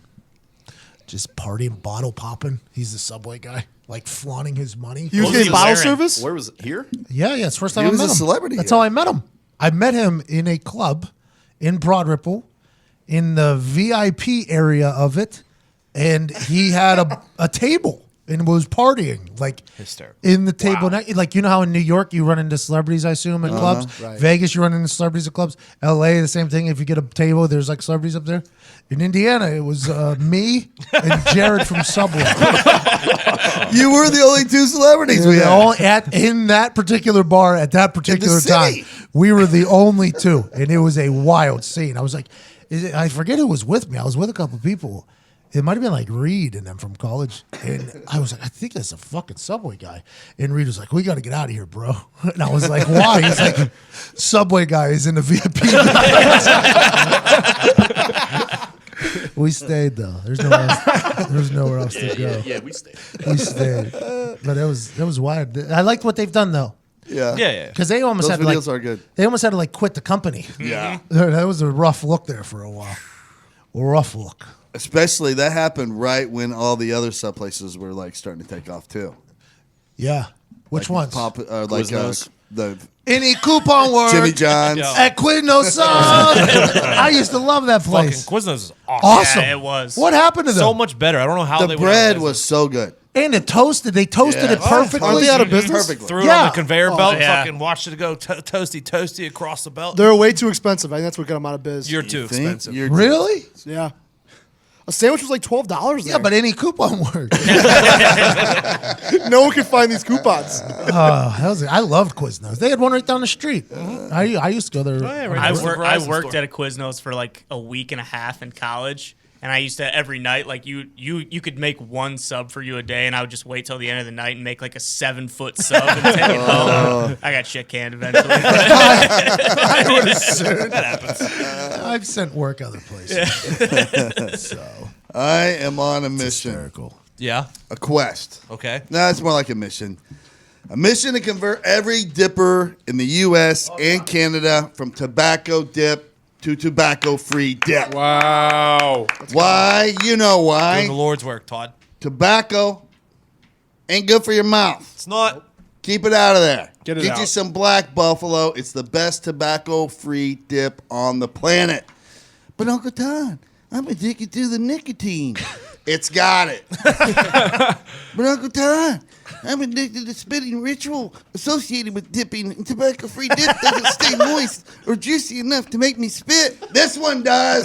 Just partying, bottle popping. He's the Subway guy, like flaunting his money. He was What was getting he bottle wearing? service? Where was it? Here? Yeah, it's the first time He I was met a him. celebrity That's here. how I met him. I met him in a club in Broad Ripple in the VIP area of it, and he had a table and was partying like Hysterical. in the table. Like, you know how in New York you run into celebrities, I assume, at clubs. Right. Vegas you run into celebrities at clubs. LA the same thing. If you get a table, there's like celebrities up there. In Indiana, it was me and Jared from Subway. You were the only 2 celebrities We we were had. all in that particular bar at that particular time. city. We were the only 2, and it was a wild scene. I was like, I forget who was with me. I was with a couple people. It might have been like Reed and them from college. And I was like, I think that's a fucking Subway guy. And Reed was like, we got to get out of here, bro. And I was like, why? He's like, Subway guy is in the VIP. We stayed though. There's nowhere else to go. Yeah, we stayed. We stayed, but it was wild. I liked what they've done though, Yeah. because they almost Those had to videos are good. they almost had to like quit the company. Yeah. That was a rough look there for a while. rough look. Especially that happened right when all the other sub places were like starting to take off too. Yeah. Which ones? The Any coupon word. Jimmy John's. At Quiznos. I used to love that Fucking place. Quiznos is awesome. Awesome. Yeah, it was. What happened to them? So much better. I don't know how The they bread went was so good. And it toasted. They toasted it perfectly. Aren't they out of business? Perfectly. Threw it Yeah. on the conveyor belt. yeah. Fucking watched it go toasty across the belt. They're way too expensive. I think that's what got them out of biz. You're too Think expensive. you're- Really? Yeah. A sandwich was like $12 there. Yeah, but any coupon word. no one could find these coupons. I loved Quiznos. They had one right down the street. I used to go there. I Verizon worked store. at a Quiznos for like a week and a half in college, and I used to every night like you could make one sub for you a day, and I would just wait till the end of the night and make like a 7-foot sub and take it home. I got shit canned eventually. I would assume. That happens. I've sent work other places. So I am on a mission. hysterical. Yeah. A quest. Okay. No, it's more like a mission. A mission to convert every dipper in the U.S. and Canada from tobacco dip to tobacco-free dip. Wow. Why? You know Doing why. the Lord's work, Todd. Tobacco ain't good for your mouth. It's not. Keep it out of there. Get it you out. some Black Buffalo. It's the best tobacco-free dip on the planet. But Uncle Todd, I'm addicted to the nicotine. It's got it. But Uncle Todd, I'm addicted to spitting ritual associated with dipping, and tobacco-free dip doesn't stay moist or juicy enough to make me spit. This one does.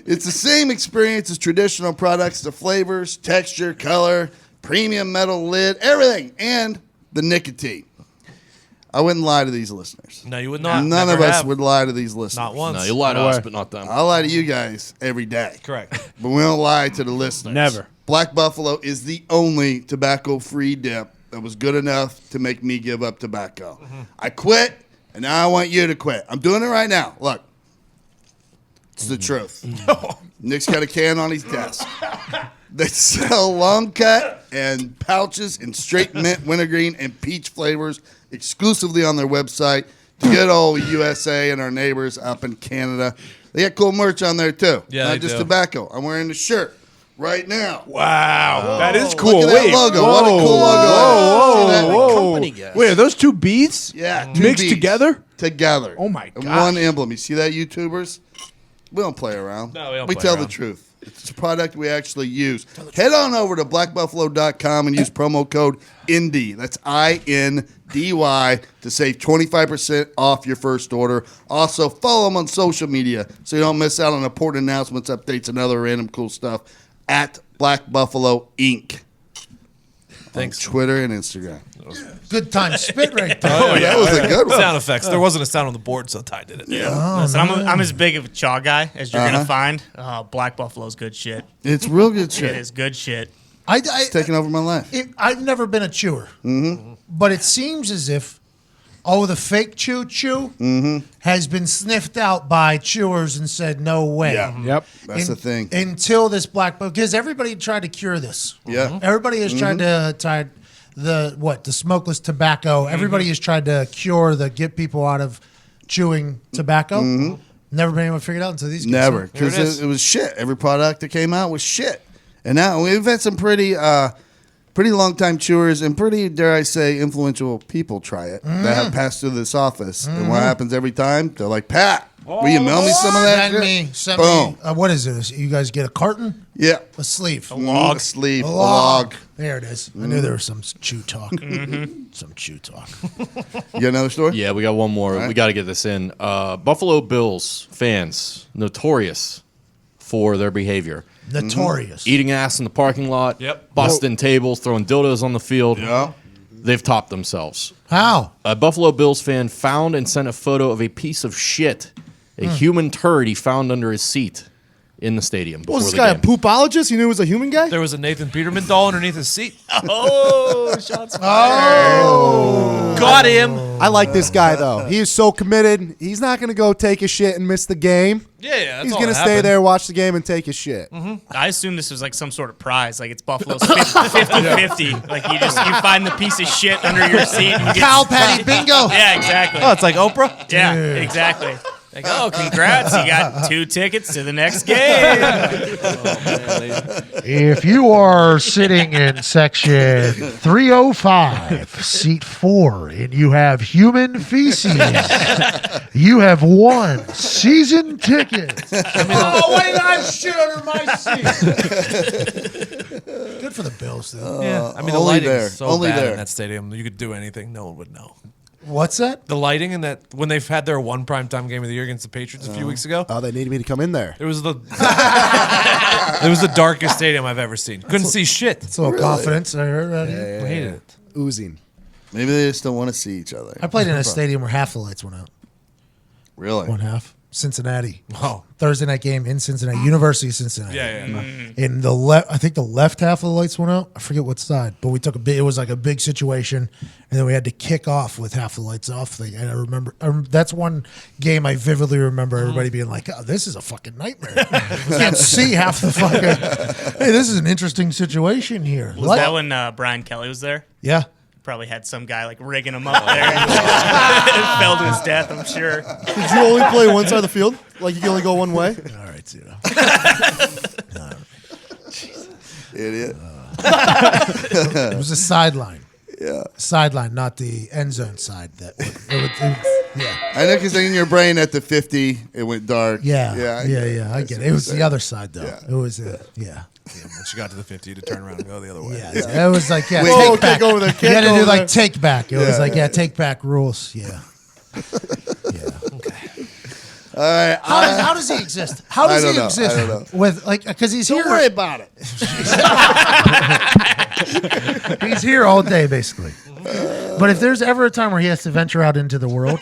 It's the same experience as traditional products, the flavors, texture, color, premium metal lid, everything, and the nicotine. I wouldn't lie to these listeners. No, you would not. None Never of us have. would lie to these listeners. Not once. No, you lie to No us, way. but not them. I lie to you guys every day. Correct. But we don't lie to the listeners. Never. Black Buffalo is the only tobacco-free dip that was good enough to make me give up tobacco. I quit, and now I want you to quit. I'm doing it right now. Look. It's the truth. Nick's got a can on his desk. They sell long cut and pouches in straight mint, wintergreen, and peach flavors exclusively on their website. To good old USA and our neighbors up in Canada. They got cool merch on there too. Yeah, Not they just do. tobacco. I'm wearing the shirt right now. Wow. That is cool. Look at Wait. that logo. Whoa. What a cool logo. See that? Whoa. Company guy. Wait, are those two beats? Yeah, two Mixed beats. together? Together. Oh, my And gosh. one emblem. You see that, YouTubers? We don't play around. No, we don't We play tell around. the truth. It's a product we actually use. Head on over to blackbuffalo.com and use promo code INDY. That's INDY to save 25% off your first order. Also, follow them on social media so you don't miss out on important announcements, updates, and other random cool stuff at Black Buffalo Inc. Thanks. On Twitter and Instagram. Good time spit right there. Oh, that was a good one. Sound effects. There wasn't a sound on the board, so Ty did it. Yeah. Listen, I'm as big of a chaw guy as you're Uh-huh. gonna find. Black Buffalo's good shit. It's real good shit. It is good shit. It's taking over my life. I've never been a chewer, but it seems as if, the fake chew has been sniffed out by chewers and said, no way. Yeah. Yep. That's the thing. Until this black book, because everybody tried to cure this. Yeah. Everybody has tried to the smokeless tobacco. Everybody has tried to get people out of chewing tobacco. Never been able to figure it out until these guys. Never, Here it because is. it was shit. Every product that came out was shit. And now we've had some pretty long time chewers and pretty, dare I say, influential people try it that have passed through this office. And what happens every time? They're like, Pat, will you mail me some of that? Send Boom. me. What is it? You guys get a carton? Yeah. A sleeve. A sleeve. A A log. log. There it is. I knew there was some chew talk. Some chew talk. You got another story? Yeah, we got one more. right. We got to get this in. Buffalo Bills fans, notorious for their behavior. Notorious. Eating ass in the parking lot, Yep. busting tables, throwing dildos on the field. Yeah. They've topped themselves. How? A Buffalo Bills fan found and sent a photo of a piece of shit, a human turd he found under his seat in the stadium. What was before this guy, a the game. poopologist? He knew he was a human guy? There was a Nathan Peterman doll underneath his seat. Oh, shots fired. Got him. I like this guy though. He is so committed. He's not going to go take a shit and miss the game. Yeah, that's He's all going to that stay happened. there, watch the game, and take his shit. I assume this was like some sort of prize. Like it's Buffalo's 50-50. Like you find the piece of shit under your seat. And you get Cow patty bingo. Yeah, exactly. Oh, it's like Oprah? Yeah, exactly. Like, oh, congrats! You got 2 tickets to the next game. If you are sitting in section 305, seat 4, and you have human feces, you have won season tickets. Oh, why did I have shit under my seat? Good for the Bills, though. Yeah, I mean the only lighting there. is so Only bad there. in that stadium. You could do anything, no one would know. What's that? The lighting in that when they've had their one primetime game of the year against the Patriots a few weeks ago. Oh, they needed me to come in there. It was the darkest stadium I've ever seen. Couldn't see shit. It's a little confidence. I heard that. I hated it. Oozing. Maybe they just don't want to see each other. I played in a stadium where half the lights went out. Really? One half. Cincinnati. Oh. Thursday night game in Cincinnati. University of Cincinnati. Yeah. In the I think the left half of the lights went out. I forget what side, but we took it was like a big situation, and then we had to kick off with half the lights off. And I remember that's one game I vividly remember everybody being like, "Oh, this is a fucking nightmare. We can't see half the fucking. Hey, this is an interesting situation here." Was that when Brian Kelly was there? Yeah. Probably had some guy like rigging him up there. It fell to his death, I'm sure. Did you only play one side of the field? Like you can only go one way? All right, Zito. Idiot. It was a sideline. Yeah. Sideline, not the end zone side. Yeah. I know because in your brain at the 50, it went dark. Yeah. Yeah. I get it. It was the other side, though. Yeah. It was, yeah. Yeah, once you got to the 50, to turn around and go the other way. Yeah. It was like, yeah, Whoa, take back. can't go over there. You Can't had to go do over like there. take back. It was like, take back rules. Yeah. All right. How does he exist? How does I he don't know. exist I don't know. with like because he's Don't here? worry about it. He's here all day basically. But if there's ever a time where he has to venture out into the world,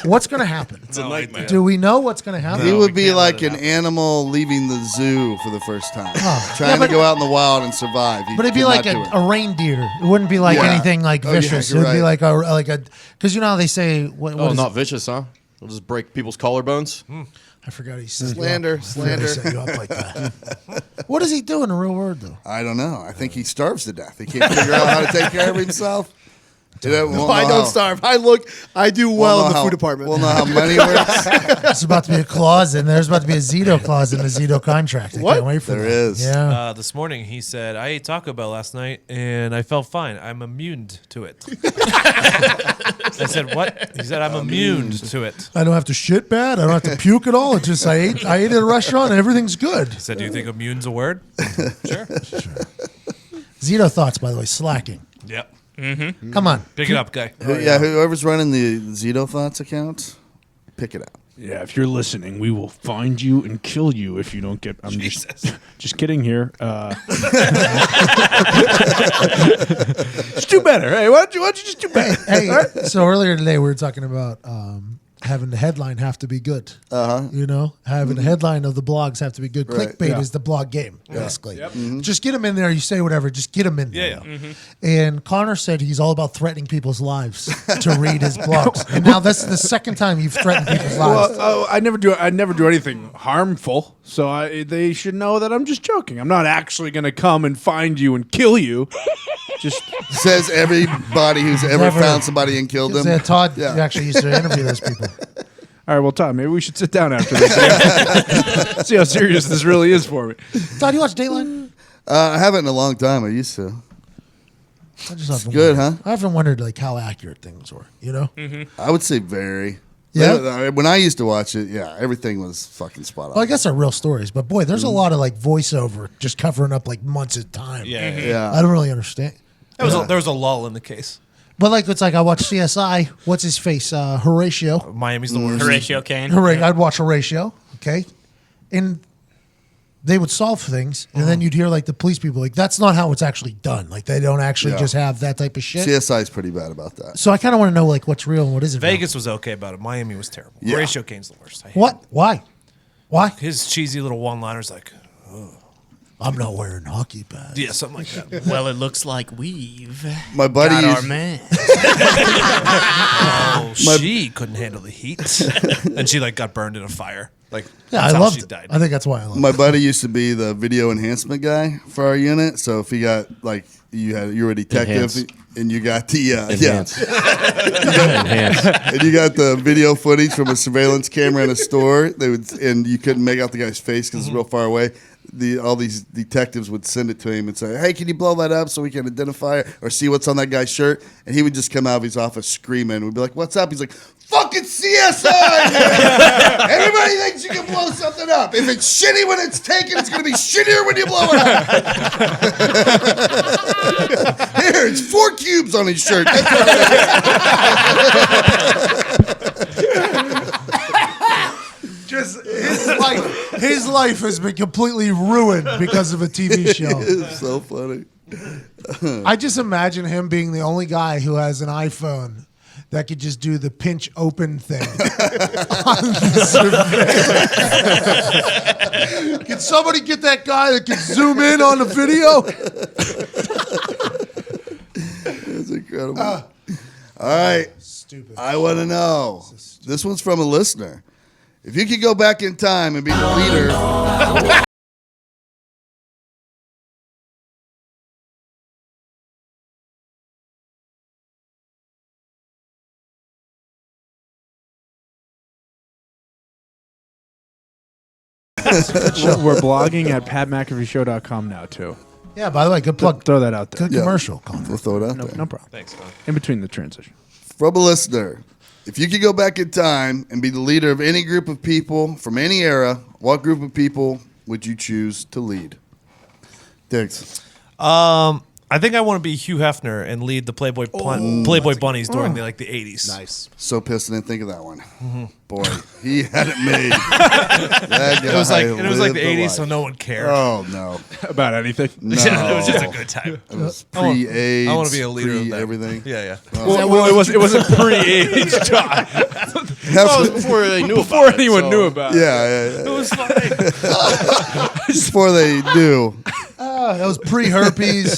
what's going to happen? It's a nightmare. Do we know what's going to happen? He would be can't like let it an happen. animal leaving the zoo for the first time, trying but- to go out in the wild and survive. He But it'd be could like not do it. a reindeer. It wouldn't be like Yeah. anything like Oh, yeah, vicious. you're It would be right. like a because you know how they say what Oh, is not it? vicious, huh? It'll just break people's collarbones. I forgot he said Slander, I forgot he set you up like that. What does he do in the real world though? I don't know. I think he starves to death. He can't figure out how to take care of himself. I don't starve. I do well in the food department. We'll know how money works. There's about to be a clause in there's about to be a Zito clause in the Zito contract. I can't wait for There that. is. Yeah. This morning he said, I ate Taco Bell last night and I felt fine. I'm immune to it. I said, what? He said, I'm immune to it. I don't have to shit bad. I don't have to puke at all. It's just I ate at a restaurant and everything's good. He said, do you think immune's a word? Sure. Zito thoughts, by the way, slacking. Yep. Come on. Pick it up, guy. Whoever's running the Zito Thoughts account, pick it up. Yeah, if you're listening, we will find you and kill you if you don't get. I'm just kidding here. Just do better. Hey, why don't you just do better? Hey, so earlier today we were talking about having the headline have to be good. You know, having the headline of the blogs have to be good. Right. Clickbait Yeah. is the blog game, basically. Just get them in there. You say whatever. Just get them in there. Yeah. And Connor said he's all about threatening people's lives to read his blogs. And now that's the second time you've threatened people's lives. Well, I never do anything harmful, so they should know that I'm just joking. I'm not actually going to come and find you and kill you. Just Says everybody who's ever Never. found somebody and killed them. Todd Yeah. actually used to interview those people. all right. Well, Todd, maybe we should sit down after this. See how serious this really is for me. Todd, you watch Dateline? I haven't in a long time. I used to. I just often good, wondered- huh? I often wondered like how accurate things were. You know? I would say very. Yeah? When I used to watch it, everything was fucking spot on. Well, I guess they're real stories, but boy, there's a lot of like voiceover just covering up like months of time. Yeah. Yeah. I don't really understand. There was a lull in the case. But like it's like I watch CSI. What's his face? Horatio. Miami's the worst. Horatio Kane. I'd watch Horatio. Okay, and they would solve things, and then you'd hear like the police people like that's not how it's actually done. Like they don't actually Yeah. just have that type of shit. CSI is pretty bad about that. So I kind of want to know like what's real and what isn't. Vegas was okay about it. Miami was terrible. Yeah. Horatio Kane's the worst. I hate Real. What? Why? Why? his cheesy little one-liners like, I'm not wearing hockey pads. yeah, something like that. Well, it looks like we've My buddy got our used- man. Oh, she couldn't handle the heat. And she like got burned in a fire. Like, Yeah, that's I how loved she it. died. I think that's why I loved My it. buddy used to be the video enhancement guy for our unit. So if he got like you were a detective Enhance. and you got the Enhance. Enhance. and you got the video footage from a surveillance camera in a store, and you couldn't make out the guy's face because it's real far away. All these detectives would send it to him and say, "Hey, can you blow that up so we can identify it or see what's on that guy's shirt?" And he would just come out of his office screaming. We'd be like, "What's up?" He's like, "Fucking CSI! Man. Everybody thinks you can blow something up. If it's shitty when it's taken, it's gonna be shittier when you blow it up." Here, it's 4 cubes on his shirt. That's what Just his life has been completely ruined because of a TV show. It's so funny. I just imagine him being the only guy who has an iPhone that could just do the pinch open thing. Can somebody get that guy that can zoom in on the video? That's incredible. All right. Stupid. I want to know. This one's from a listener. If you could go back in time and be the leader. We're blogging at patmcafeeshow.com now, too. Yeah, by the way, good plug. Throw that out there. Good commercial. Colin. We'll throw it out there. No problem. Thanks, Con. In between the transition. From a listener. If you could go back in time and be the leader of any group of people from any era, what group of people would you choose to lead? Dix. I think I want to be Hugh Hefner and lead the Playboy Bunnies during the 80s. Nice. So pissed I didn't think of that one. Boy, he had it made. That guy It was like the lived 80s, life. so no one cared. Oh, no. About anything? No. It was just a good time. It was pre-AIDS. I want to be a leader of that. Everything. Yeah. Well, it wasn't pre-age, Todd. Well, it was before they knew Before about anyone it, so- knew about it. Yeah. It was fine. Before they knew. That was pre-herpes,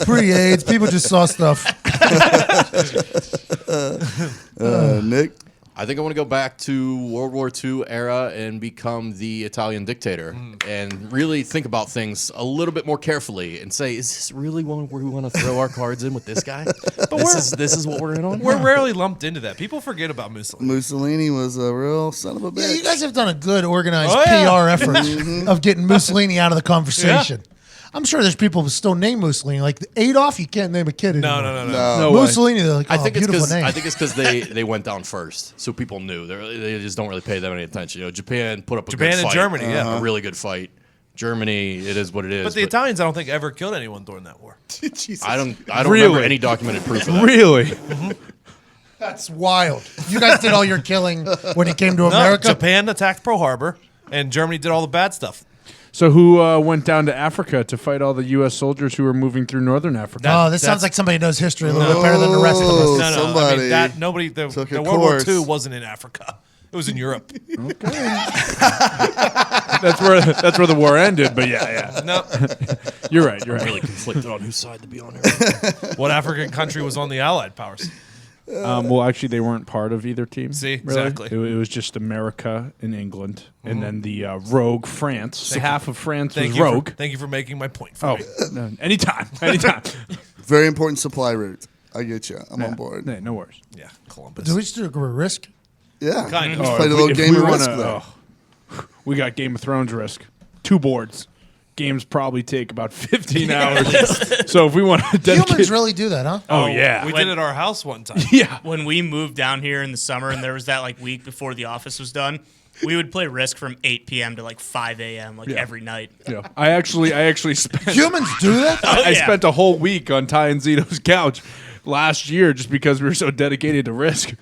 pre-AIDS. People just saw stuff. Nick? I think I want to go back to World War II era and become the Italian dictator and really think about things a little bit more carefully and say, is this really one where we want to throw our cards in with this guy? This is what we're in on? We're rarely lumped into that. People forget about Mussolini. Mussolini was a real son of a bitch. Yeah, you guys have done a good organized Oh, yeah. PR effort of getting Mussolini out of the conversation. I'm sure there's people who still name Mussolini. Like Adolf, you can't name a kid anymore. No. No way. Mussolini, they're like, I think it's beautiful name. because they went down first, so people knew. They just don't really pay them any attention. Japan put up a Japan good and fight, Germany, yeah. a really good fight. Germany, it is what it is. But the Italians, I don't think, ever killed anyone during that war. I don't Really? remember any documented proof of that. Really? That's wild. You guys did all your killing when you came to No, America? Japan attacked Pearl Harbor, and Germany did all the bad stuff. So who went down to Africa to fight all the U.S. soldiers who were moving through northern Africa? Oh, this sounds like somebody who knows history a little bit better than the rest of us. No, I Somebody mean, that nobody. The took a World War course. II wasn't in Africa. It was in Europe. That's where the war ended. But yeah. No. You're right. You're I'm right. really conflicted on whose side to be on here. What African country was on the Allied powers? Well, actually, they weren't part of either team. See, really. exactly. It was just America and England, and then the rogue France. So half of France was rogue. Thank you for making my point for me. No, anytime. Very important supply route. I get you. I'm on board. Yeah, no worries. Yeah, Columbus. Do we just do a risk? Yeah. Kind of. Just Oh, played a little game of Risk there. we got Game of Thrones Risk. 2 boards. Games probably take about 15 hours. So if we want to dedicate... Humans really do that, huh? Oh, yeah. We did it at our house one time. Yeah. When we moved down here in the summer and there was that week before the office was done, we would play Risk from 8 p.m. to 5 a.m. every night. Yeah. I actually spent... Humans do that? I spent a whole week on Ty and Zito's couch last year just because we were so dedicated to Risk.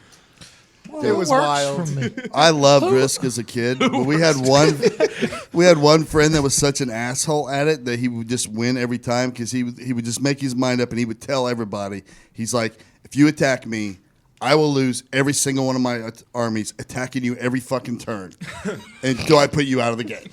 It was works wild. for me. I loved Risk as a kid, but we had one friend that was such an asshole at it that he would just win every time because he would just make his mind up and he would tell everybody, he's like, if you attack me, I will lose every single one of my armies attacking you every fucking turn until I put you out of the game.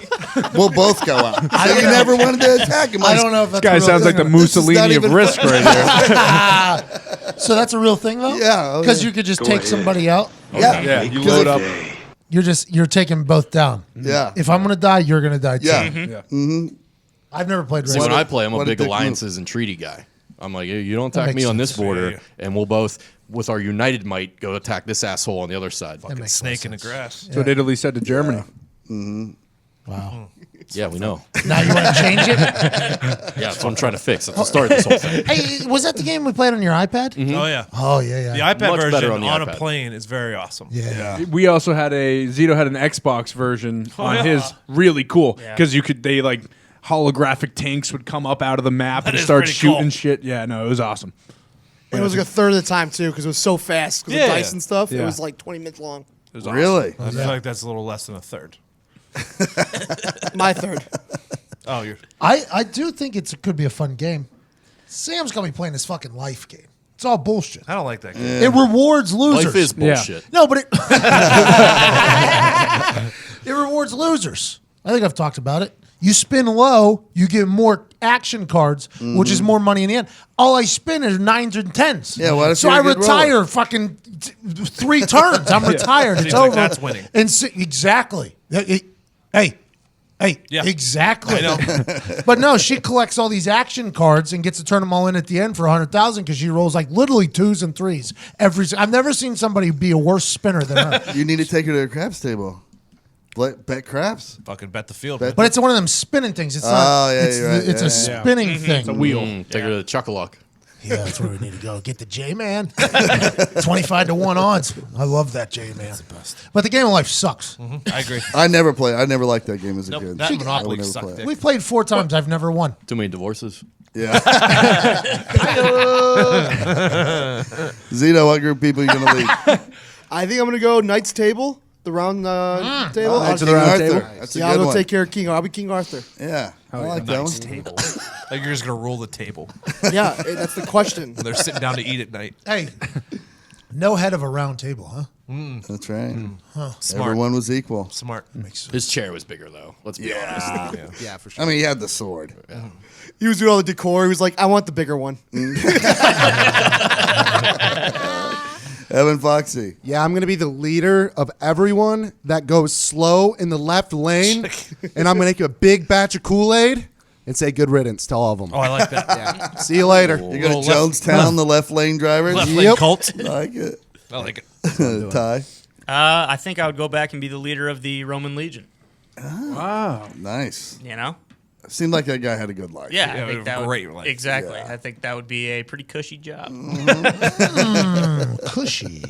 We'll both go out. So you never wanted to attack him. I don't know if that's This guy a real sounds like thing the or not. Mussolini of even Risk right here. So that's a real thing, though? Yeah, okay. Because you could just take somebody out? Yeah. Yeah, you Because load if- up. you're taking both down. Yeah. If I'm gonna die, you're gonna die too. Yeah. Yeah. I've never played See, Resident when Evil. I play, I'm a what a big dick move. alliances and treaty guy. I'm like, hey, you don't attack makes me on sense. this border, Yeah. and we'll both, with our united might, go attack this asshole on the other side. That makes Snake in no the sense. grass. That's what Italy said to Germany. Wow. Yeah, we know. Now you want to change it? Yeah, that's what I'm trying to fix. That's what started this whole thing. Hey, was that the game we played on your iPad? Oh yeah. Oh yeah, The yeah. iPad Much better version on on, the a iPad. plane is very awesome. Yeah. We also had Zito had an Xbox version on yeah. his, really cool, Yeah. because they like holographic tanks would come up out of the map and is start pretty shooting cool. shit. Yeah, no, it was awesome. And it was like a third of the time too, because it was so fast because Yeah. of dice and stuff. It Yeah. was like 20 minutes long. It was awesome. Really? I feel like that's a little less than a third. My third. Oh, you're. I do think it could be a fun game. Sam's gonna be playing his fucking life game. It's all bullshit. I don't like that game. It rewards losers. Life is bullshit. No, but it it rewards losers. I think I've talked about it. You spin low, you get more action cards, which is more money in the end. All I spin is 9s and 10s. Yeah, well, so you're I a good retire roller. fucking 3 turns. I'm retired. It's Seems like over. that's winning. And exactly. Hey, Yeah. exactly. I know. But no, she collects all these action cards and gets to turn them all in at the end for 100,000 because she rolls like literally 2s and 3s I've never seen somebody be a worse spinner than her. You need to take her to a craps table. Bet craps. Fucking bet the field. Bet- But it's one of them spinning things. It's Oh, not. yeah, it's you're right. it's Yeah, a yeah. spinning thing. It's a wheel. Take her to the Chuck-a-luck. Yeah, that's where we need to go. Get the J Man. 25 to 1 odds. I love that J Man. But the game of life sucks. I agree. I never liked that game as a Nope, kid. that I would Monopoly never sucked play it. dick. We've played 4 times. I've never won. Too many divorces. Yeah. Zito, what group of people are you going to lead? I think I'm gonna go Knight's Table, the round table. Knights of King the Round Arthur. Table. That's a Yeah, I'll good go one. take care of King. I'll be King Arthur. Yeah. I like that one. Table. Like you're just gonna roll the table. Yeah, that's the question. They're sitting down to eat at night. Hey, no head of a round table, huh? That's right. Smart. Everyone was equal. Smart. His chair was bigger, though. Let's be honest. Yeah, for sure. I mean, he had the sword. He was doing all the decor. He was like, I want the bigger one. Evan Foxy. Yeah, I'm going to be the leader of everyone that goes slow in the left lane, and I'm going to make you a big batch of Kool-Aid and say good riddance to all of them. Oh, I like that. See you later. You're going to Jonestown, the left lane drivers? Left lane cult. I like it. I like it. Ty. I think I would go back and be the leader of the Roman Legion. Wow. Nice. You know? Seemed like that guy had a good life. Yeah, Yeah, I think that great would, life. exactly. Yeah. I think that would be a pretty cushy job. Cushy.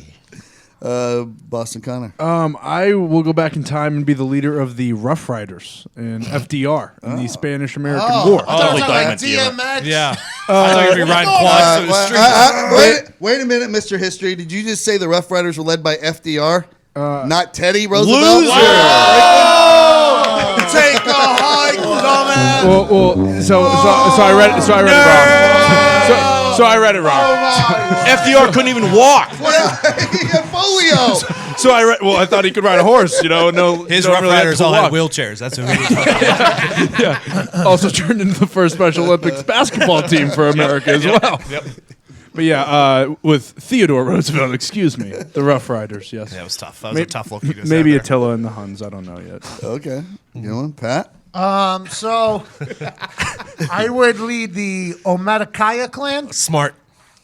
Boston Connor. I will go back in time and be the leader of the Rough Riders in FDR in the Spanish-American War. I thought it was Totally like diamond, DMX. Yeah. I thought you'd be riding quads through the streets. Wait a minute, Mr. History. Did you just say the Rough Riders were led by FDR? Not Teddy Roosevelt? Take a hike, dumbass. So I read it wrong. So I read it wrong. FDR couldn't even walk. He had polio. So I thought he could ride a horse. You know, no. His don't Rough really have Riders to all had walk. wheelchairs. That's who he was. Also turned into the first Special Olympics basketball team for America as well. Yep. But yeah, with Theodore Roosevelt, excuse me, the Rough Riders. Yes. Yeah, it was tough. That was a tough look. You guys Maybe had there. Attila and the Huns. I don't know yet. Okay. You know what, Pat? So I would lead the Omaticaya clan Smart.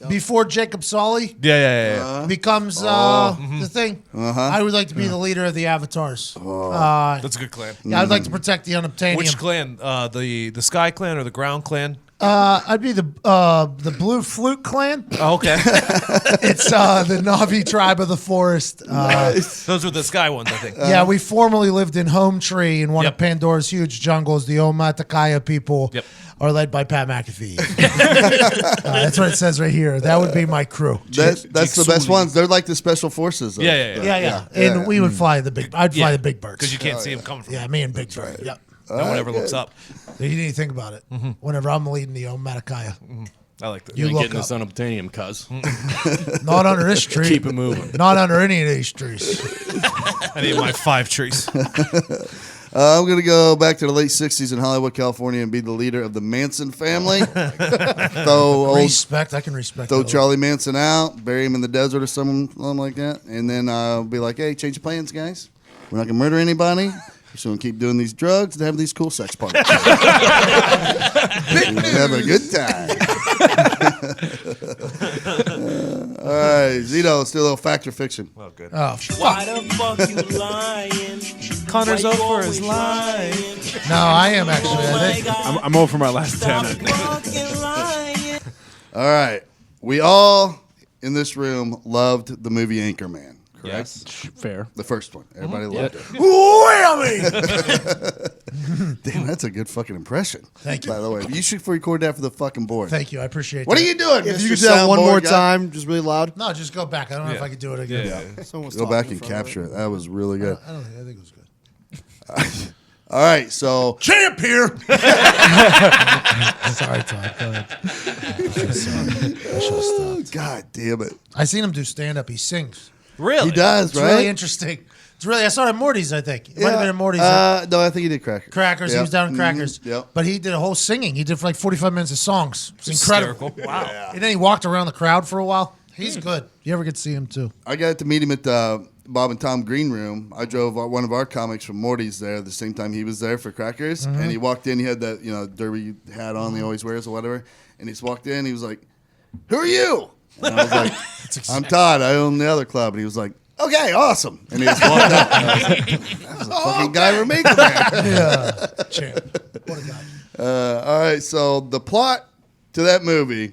before Jacob Sully Yeah. becomes the thing. I would like to be the leader of the Avatars. That's a good clan. Yeah, I'd like to protect the unobtainium. Which clan? The Sky Clan or the Ground Clan? I'd be the Blue Flute clan. Oh, okay. It's the Navi tribe of the forest. Those were the Sky ones, I think. Yeah, we formerly lived in Home Tree in one Yep. of Pandora's huge jungles. The Omaticaya people Yep. are led by Pat McAfee. That's what it says right here. That would be my crew. That's the best ones. They're like the special forces. Though. Yeah. And we would fly the big. I'd fly the big birds. Because you can't see them coming from. Yeah, me and Big Bird. Yep. No one ever looks up. You need to think about it. Whenever I'm leading the Omaticaya, I like that. you Ain't look getting up. this unobtainium, cuz. Not under this tree. Keep it moving. Not under any of these trees. I need my 5 trees. I'm going to go back to the late 60s in Hollywood, California and be the leader of the Manson family. Throw Respect. I can respect that. Charlie Manson out, bury him in the desert or something like that. And then I'll be like, hey, change of plans, guys. We're not gonna murder anybody. We're just gonna keep doing these drugs and have these cool sex parties. Have a good time. All right, Zito, let's do a little fact or fiction. Well, good. Oh, Why fuck. the fuck you lying? Connor's Why you over his always line. No, I am actually. I think. I'm over my last 10. I think. Fucking lying. All right, we all in this room loved the movie Anchorman, correct? Yes. Fair. The first one. Everybody loved it. Whammy! Damn, that's a good fucking impression. Thank you. By the way, you should record that for the fucking board. Thank you. I appreciate What that. are you doing? If Mr. you could do that one Soundboard more guy? time, just really loud. No, just go back. I don't know if I could do it again. Yeah. Someone's Go talking back in and front of capture it. That was really good. I don't think. I think it was good. All right, so Champ here. Sorry, Todd. Go ahead. I should have stopped. God damn it, I seen him do stand up. He sings. Really? he does, It's right? really interesting. It's really. I saw it at Morty's. I think it might have been at Morty's. No, I think he did Crackers. Crackers. He Yep. was down in Crackers. Yep. But he did a whole singing. He did for like 45 minutes of songs. It's incredible. Hysterical. Wow. And then he walked around the crowd for a while. He's good. You ever get to see him too? I got to meet him at the Bob and Tom Green Room. I drove one of our comics from Morty's there the same time he was there for Crackers. And he walked in. He had that derby hat on he always wears or whatever. And he just walked in. He was like, "Who are you?" And I was like, "I'm Todd. I own the other club." And he was like, "Okay, awesome." And he just walked out. And I was like, "That was the fucking guy we're making there." Yeah. Champ. What a guy. All right, so the plot to that movie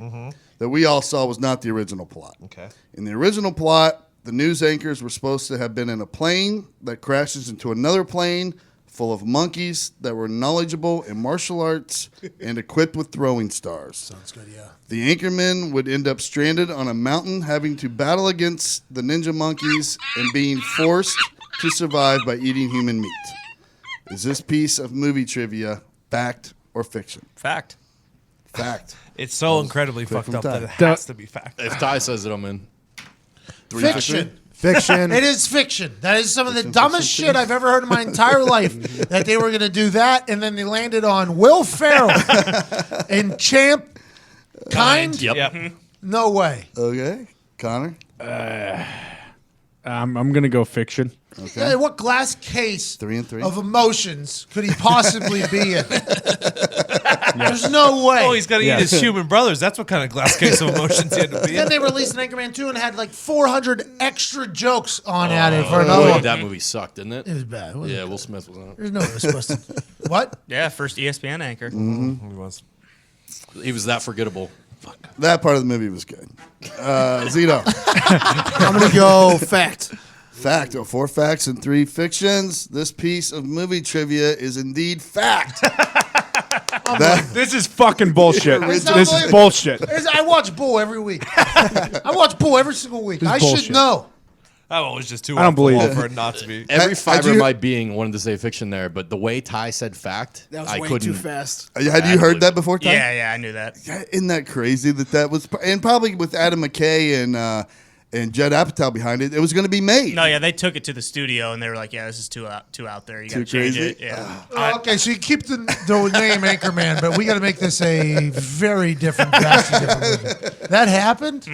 that we all saw was not the original plot. Okay. In the original plot, the news anchors were supposed to have been in a plane that crashes into another plane full of monkeys that were knowledgeable in martial arts and equipped with throwing stars. Sounds good, yeah. The anchormen would end up stranded on a mountain having to battle against the ninja monkeys and being forced to survive by eating human meat. Is this piece of movie trivia fact or fiction? Fact. Fact. It's so incredibly quick fucked from up that it Todd. has to be fact. If Ty says it, I'm in. Fiction. Fiction. It is fiction. That is some of the dumbest shit I've ever heard in my entire life. That they were going to do that, and then they landed on Will Ferrell and Champ Kind. Yep. No way. Okay. Connor? I'm going to go fiction. Okay. Hey, what glass case 3 and 3. of emotions could he possibly be in? There's no way. Oh, he's got to eat his human brothers. That's what kind of glass case of emotions he had to be Then in. they released an Anchorman 2 and had like 400 extra jokes on at it for another Boy, one. that movie sucked, didn't it? It was bad. It wasn't Yeah, good. Will Smith was on it. There's no way it was supposed to. What? Yeah, first ESPN anchor. He was. He was that forgettable. That part of the movie was good. Zito. I'm gonna go fact. Fact. 4 facts and 3 fictions. This piece of movie trivia is indeed fact. This is fucking bullshit. It's not This is believable. bullshit. I watch Bull every week. I watch Bull every single week. This is I bullshit. should know. I was just too I don't off the believe wall it. for it not to be. Every Had fiber you- of my being wanted to say fiction there, but the way Ty said fact, That was I way couldn't. too fast. Had you heard that before, Ty? Yeah, I knew that. Yeah, isn't that crazy that was, and probably with Adam McKay and Judd Apatow behind it, it was going to be made. No, yeah, they took it to the studio and they were like, "Yeah, this is too out there. You got to Too change crazy? it." Yeah. Okay, so you keep the name Anchorman, but we got to make this a very different, vastly different movie. That happened?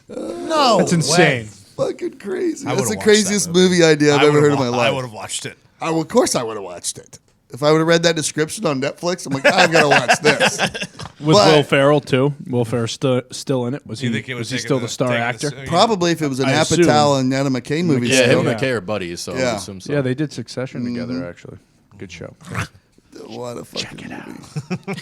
No. That's insane. Fucking crazy. I That's would've the watched craziest that movie. movie idea I've ever heard in my I life. would have watched it. Of course I would have watched it. If I would have read that description on Netflix, I'm like, I've got to watch this. Was But- Will Ferrell too? Will Ferrell still in it? Was You he? think it Was was he taking still the- the star taking actor? the- Probably if it was an I assume. Apatow and Adam McKay movie. Yeah, still. him and Yeah. McKay are buddies, so I Yeah. would assume so. Yeah, they did Succession together. Actually, good show. What a fucking movie.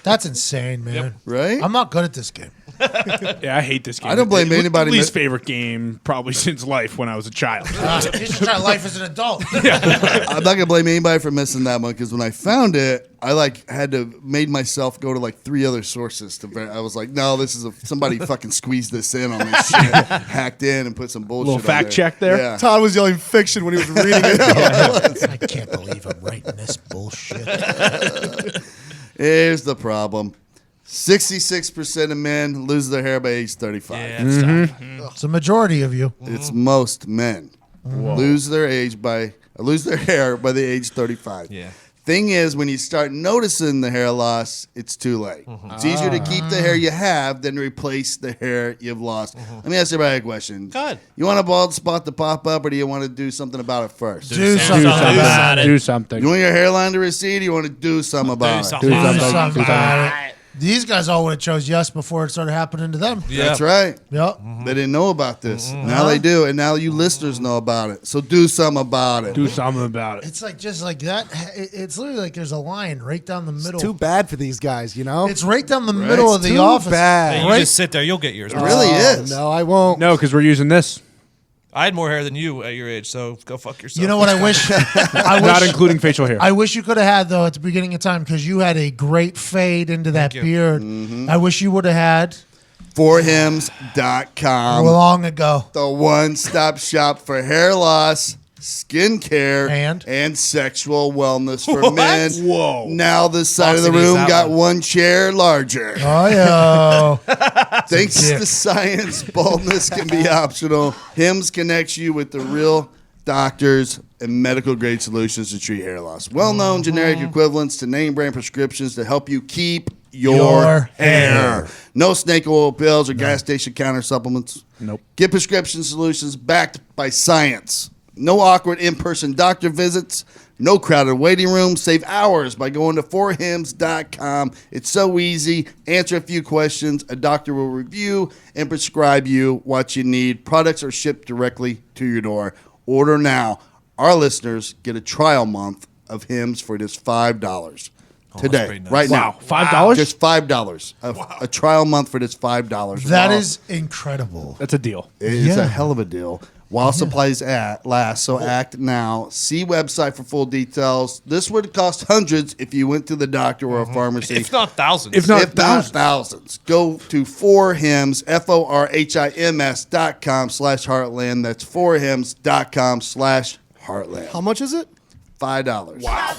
That's insane, man. Right? I'm not good at this game. Yeah, I hate this game. I don't blame It was anybody my least mi- favorite game probably since life when I was a child. You should try life as an adult. I'm not going to blame anybody for missing that one because when I found it, I had to made myself go to 3 other sources. I was like, no, this is somebody fucking squeezed this in on this shit, hacked in and put some bullshit Little fact on check there? Yeah. Todd was yelling fiction when he was reading it. I can't believe I'm writing this bullshit. Here's the problem. 66% of men lose their hair by age 35. Yeah, it's tough. It's a majority of you. It's most men lose their hair by the age 35. Yeah. Thing is, when you start noticing the hair loss, it's too late. It's easier to keep the hair you have than to replace the hair you've lost. Let me ask everybody a question. Good. You want a bald spot to pop up, or do you want to do something about it first? Do something about it. Do something. You want your hairline to recede, or you want to do something about it? Do something. Do something about it. These guys all would have chose yes before it started happening to them. Yeah. That's right. Yep. They didn't know about this. Now they do, and now you listeners know about it. So do something about it. Do something about it. It's like just like that. It's literally like there's a line right down the middle. It's too bad for these guys, you know? It's right down the middle of the too office. bad. Hey, you Right. just sit there. You'll get yours. It really is. No, I won't. No, because we're using this. I had more hair than you at your age, so go fuck yourself. You know what I wish? Not including facial hair. I wish you could have had though at the beginning of time because you had a great fade into that you. beard. I wish you would have had forhims.com. long ago. The one-stop shop for hair loss, skincare, And? sexual wellness for What? men. Whoa. Now the side of the Boxing is room that got one. one chair larger. Oh yeah. Thanks dick. to science, baldness can be optional. Hims connects you with the real doctors and medical-grade solutions to treat hair loss. Well-known generic equivalents to name-brand prescriptions to help you keep your hair. No snake oil pills or gas station counter supplements. Nope. Get prescription solutions backed by science. No awkward in-person doctor visits. No crowded waiting rooms. Save hours by going to forhims.com. It's so easy. Answer a few questions. A doctor will review and prescribe you what you need. Products are shipped directly to your door. Order now. Our listeners get a trial month of Hims for just $5 today, pretty nice. right now. $5? Just $5. A trial month for just $5. That Wow. is incredible. That's a deal. It's Yeah. a hell of a deal. While supplies last, so act now. See website for full details. This would cost hundreds if you went to the doctor or a pharmacy. if not thousands. If not thousands. Go to forhims, forhims.com/heartland. That's forhims.com/heartland. How much is it? $5. Wow.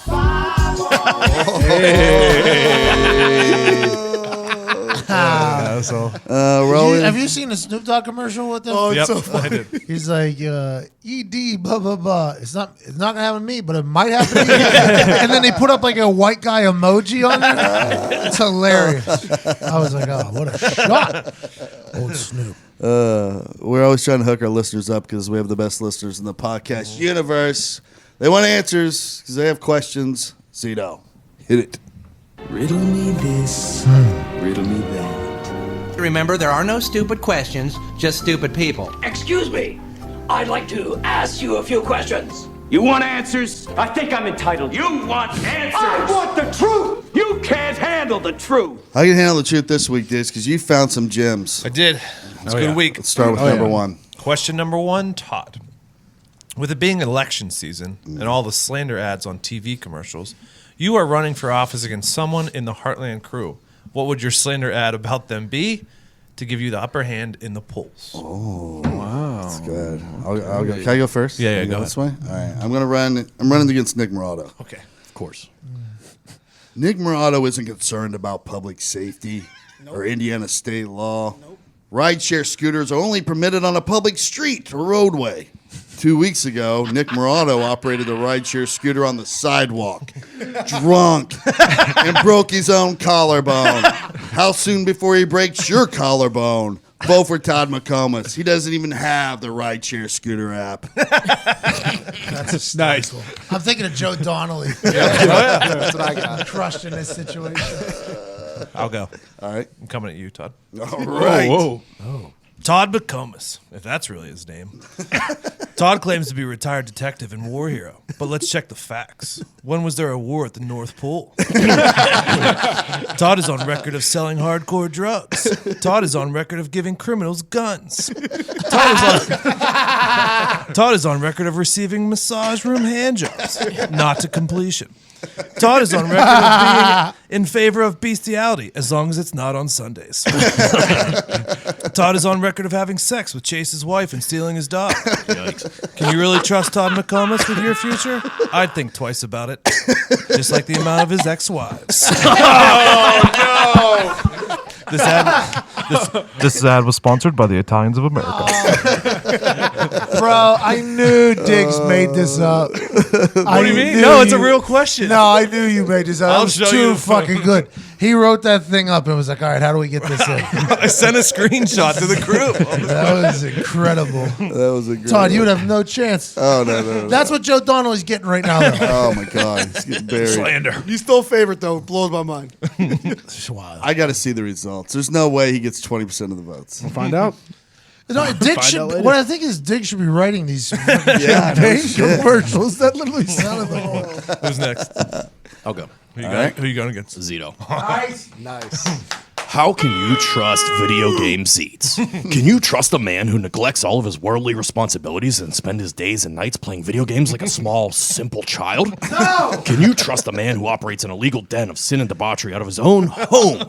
Have you seen a Snoop Dogg commercial with them? Oh, Yep, it's so funny. I did. He's like, ED, blah, blah, blah. It's not gonna happen to me, but it might happen to you. And then they put up like a white guy emoji on it. It's hilarious. I was like, oh, what a shot. Old Snoop. We're always trying to hook our listeners up because we have the best listeners in the podcast universe. They want answers because they have questions. Zito, hit it. Riddle me this, riddle me that. Remember, there are no stupid questions, just stupid people. Excuse me. I'd like to ask you a few questions. You want answers? I think I'm entitled. You want answers? I want the truth. You can't handle the truth. I can handle the truth this week, Diz, because you found some gems. I did. It's a good week. Let's start with number one. Question number one, Todd. With it being election season and all the slander ads on TV commercials, you are running for office against someone in the Heartland crew. What would your slander ad about them be to give you the upper hand in the polls? Oh, wow. That's good. I'll go. Can I go first? Yeah, Can I go this way? All right. I'm running against Nick Morado. Okay. Of course. Nick Morado isn't concerned about public safety or Indiana state law. Rideshare scooters are only permitted on a public street or roadway. 2 weeks ago, Nick Morado operated the rideshare scooter on the sidewalk, drunk, and broke his own collarbone. How soon before he breaks your collarbone? Vote for Todd McComas. He doesn't even have the rideshare scooter app. That's nice. I'm thinking of Joe Donnelly. That's what I got. Crushed in this situation. I'll go. All right. I'm coming at you, Todd. All right. Whoa. Todd McComas, if that's really his name. Todd claims to be a retired detective and war hero, but let's check the facts. When was there a war at the North Pole? Todd is on record of selling hardcore drugs. Todd is on record of giving criminals guns. Todd is on record of receiving massage room handjobs, not to completion. Todd is on record of being in favor of bestiality as long as it's not on Sundays. Todd is on record of having sex with Chase's wife and stealing his dog. Yikes. Can you really trust Todd McComas with your future? I'd think twice about it. Just like the amount of his ex-wives. Oh, no. This ad was sponsored by the Italians of America. Bro, I knew Diggs made this up. What do you mean? No, it's a real question. No, I knew you made this up. I'll That was show too you. fucking good. He wrote that thing up and was like, all right, how do we get this in? I sent a screenshot to the group. That was incredible. That was a great Todd, you one. would have no chance. Oh, no. That's what Joe Donnelly's getting right now, though. Oh, my God. He's getting buried. Slander. You still favorite though. It blows my mind. It's wild. I got to see the results. There's no way he gets 20% of the votes. We'll find out. No, Dick should. What I think is Dick should be writing these campaign shit. commercials. That literally sounded like. Who's next? I'll go. Who you going against? Zito. Nice. How can you trust video game seats? Can you trust a man who neglects all of his worldly responsibilities and spend his days and nights playing video games like a small, simple child? No! Can you trust a man who operates an illegal den of sin and debauchery out of his own home?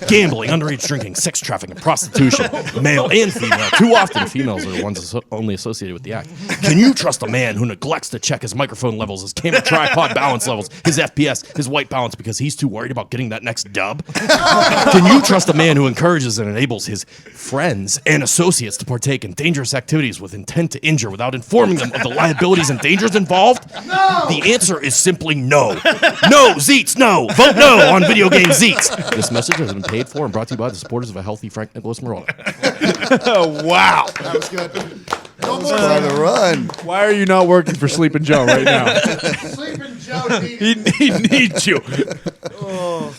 Gambling, underage drinking, sex trafficking, and prostitution, male and female. Too often, females are the ones only associated with the act. Can you trust a man who neglects to check his microphone levels, his camera tripod balance levels, his FPS, his white balance because he's too worried about getting that next dub? Can you trust a man who encourages and enables his friends and associates to partake in dangerous activities with intent to injure without informing them of the liabilities and dangers involved? No! The answer is simply no. No, Zeets, no! Vote no on video game Zeets! This message has been paid for and brought to you by the supporters of a healthy Frank Nicholas Morona. Wow. That was good. Try to run. Why are you not working for Sleeping Joe right now? Sleeping Joe needs He needs you.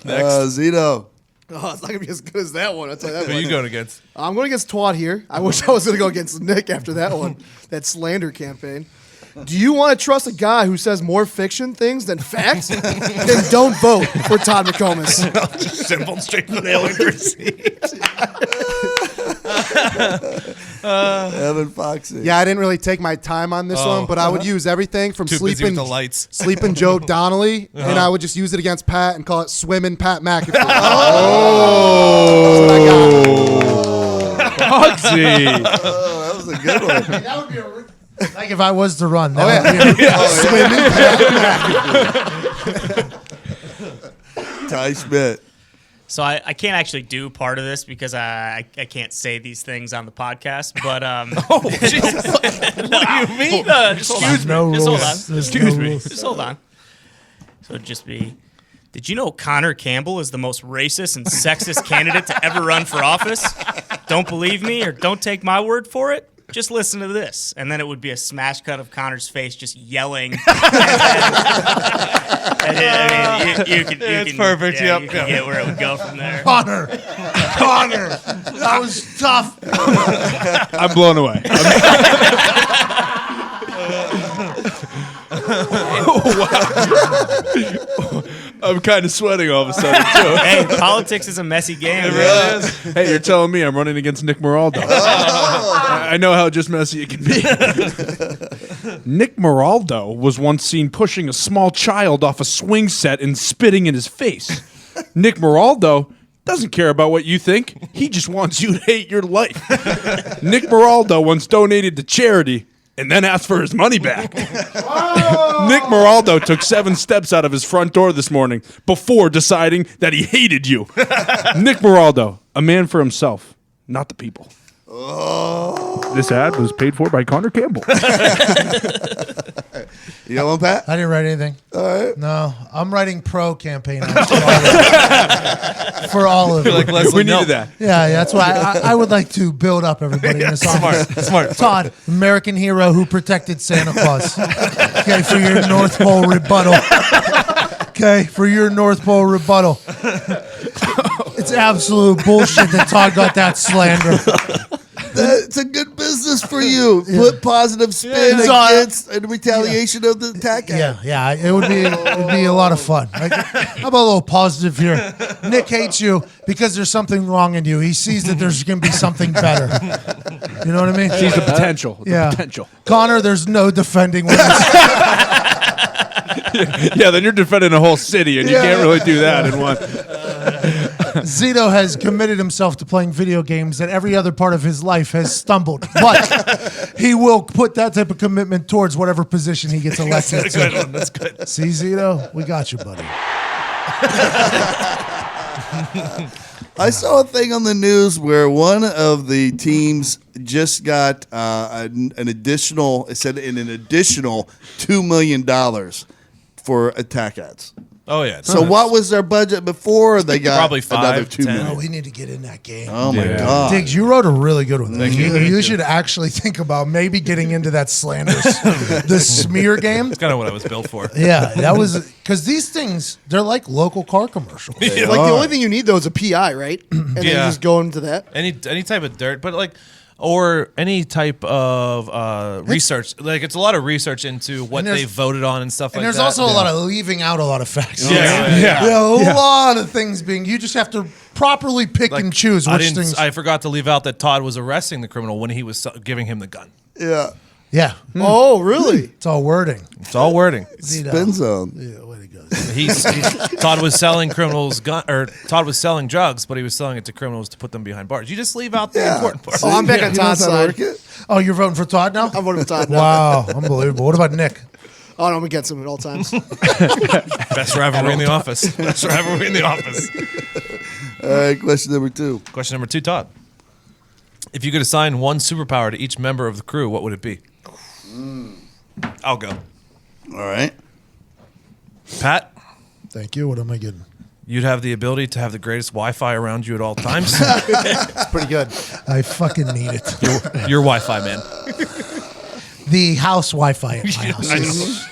Zito. Oh, it's not gonna be as good as that one. I'll tell you that Who one. you going against? I'm going against Todd here. I wish I was going to go against Nick after that one, that slander campaign. Do you want to trust a guy who says more fiction things than facts? Then don't vote for Todd McComas. Just simple, straight from the Evan Foxy. Yeah, I didn't really take my time on this one, but I would use everything from Too busy with sleeping the lights. Sleeping Joe Donnelly, and I would just use it against Pat and call it Swimming Pat McAfee. Foxy. That was a good one. That would be a. Like if I was to run. Oh, yeah. Swimming Pat Ty Schmidt. So I can't actually do part of this because I can't say these things on the podcast. But Oh, Jesus. What do you mean? excuse me. No Just hold rules. on. There's Excuse no me. rules. Just hold on. So it'd just be. Did you know Connor Campbell is the most racist and sexist candidate to ever run for office? Don't believe me or don't take my word for it? Just listen to this. And then it would be a smash cut of Connor's face just yelling. I mean, you can, It's perfect, yep. You can get where it would go from there. Connor. That was tough. I'm blown away. I'm kind of sweating all of a sudden, too. Hey, politics is a messy game. It man. really is. Hey, you're telling me I'm running against Nick Moraldo. I know how just messy it can be. Nick Moraldo was once seen pushing a small child off a swing set and spitting in his face. Nick Moraldo doesn't care about what you think. He just wants you to hate your life. Nick Moraldo once donated to charity and then asked for his money back. Nick Moraldo took 7 steps out of his front door this morning before deciding that he hated you. Nick Moraldo, a man for himself, not the people. This ad was paid for by Connor Campbell. You got one, Pat? I didn't write anything. All right. No, I'm writing pro campaign for all of it. Like Leslie We needed Knope. that. Yeah, that's why I would like to build up everybody in this office. Smart. Todd, American hero who protected Santa Claus. Okay, for your North Pole rebuttal. Okay, for your North Pole rebuttal. It's absolute bullshit that Todd got that slander. It's a good business for you. Put positive spin against and retaliation of the attack. Yeah, it would be a lot of fun. Like, how about a little positive here? Nick hates you because there's something wrong in you. He sees that there's going to be something better. You know what I mean? Sees the potential. The potential. Connor, there's no defending with us. Yeah, then you're defending a whole city, and you can't really do that in one. Zito has committed himself to playing video games that every other part of his life has stumbled. But he will put that type of commitment towards whatever position he gets elected That's a good to. one. That's good. See, Zito? We got you, buddy. I saw a thing on the news where one of the teams just got an additional. It said an additional $2 million for attack ads. Oh yeah. So what was their budget before they got Probably another 5, $2 million? Oh, we need to get in that game. Oh my God, Diggs, you wrote a really good one. Thank You, you. you should actually think about maybe getting into that slander, the smear game. It's kind of what I was built for. Yeah, that was because these things, they're like local car commercials. Like the only thing you need though is a PI, right? And then you Yeah. just go into that. Any type of dirt, but like, or any type of research. Like it's a lot of research into what And there's- they voted on and stuff And like there's that. also a lot of leaving out a lot of facts. Yeah. A lot of things being. You just have to properly pick and choose which things. I forgot to leave out that Todd was arresting the criminal when he was giving him the gun. Yeah. Yeah. Oh, really? It's all wording. It's all wording. Spin zone. Yeah, way to go. Todd was selling criminals Todd was selling drugs, but he was selling it to criminals to put them behind bars. You just leave out the important part. Oh, I'm back on You know Todd's how to side. work it? Oh, you're voting for Todd now? I'm voting for Todd now. Wow, unbelievable. What about Nick? Oh, no, I'm against him at all times. Best rivalry in the office. Best rivalry in the office. All right, question number 2. Question number 2, Todd. If you could assign one superpower to each member of the crew, what would it be? I'll go. All right. Pat, Thank you. What am I getting? you'd have the ability to have the greatest Wi-Fi around you at all times. It's pretty good. I fucking need it. You're Wi-Fi man. The house Wi-Fi at my house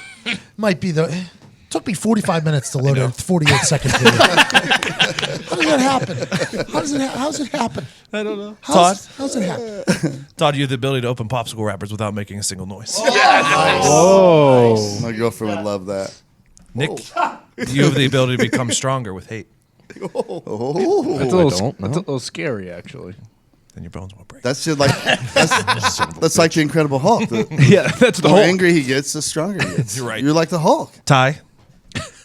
might be the. Took me 45 minutes to load a 48-second video. How does that happen? How's it happen? I don't know. How's it happen? Todd, you have the ability to open popsicle wrappers without making a single noise. Oh. My girlfriend would love that. Nick, you have the ability to become stronger with hate. That's a don't know. little scary, actually. Then your bones won't break. That's just like that's like the Incredible Hulk. Yeah, that's the The more whole. angry he gets, the stronger he gets. You're right. You're like the Hulk. Ty,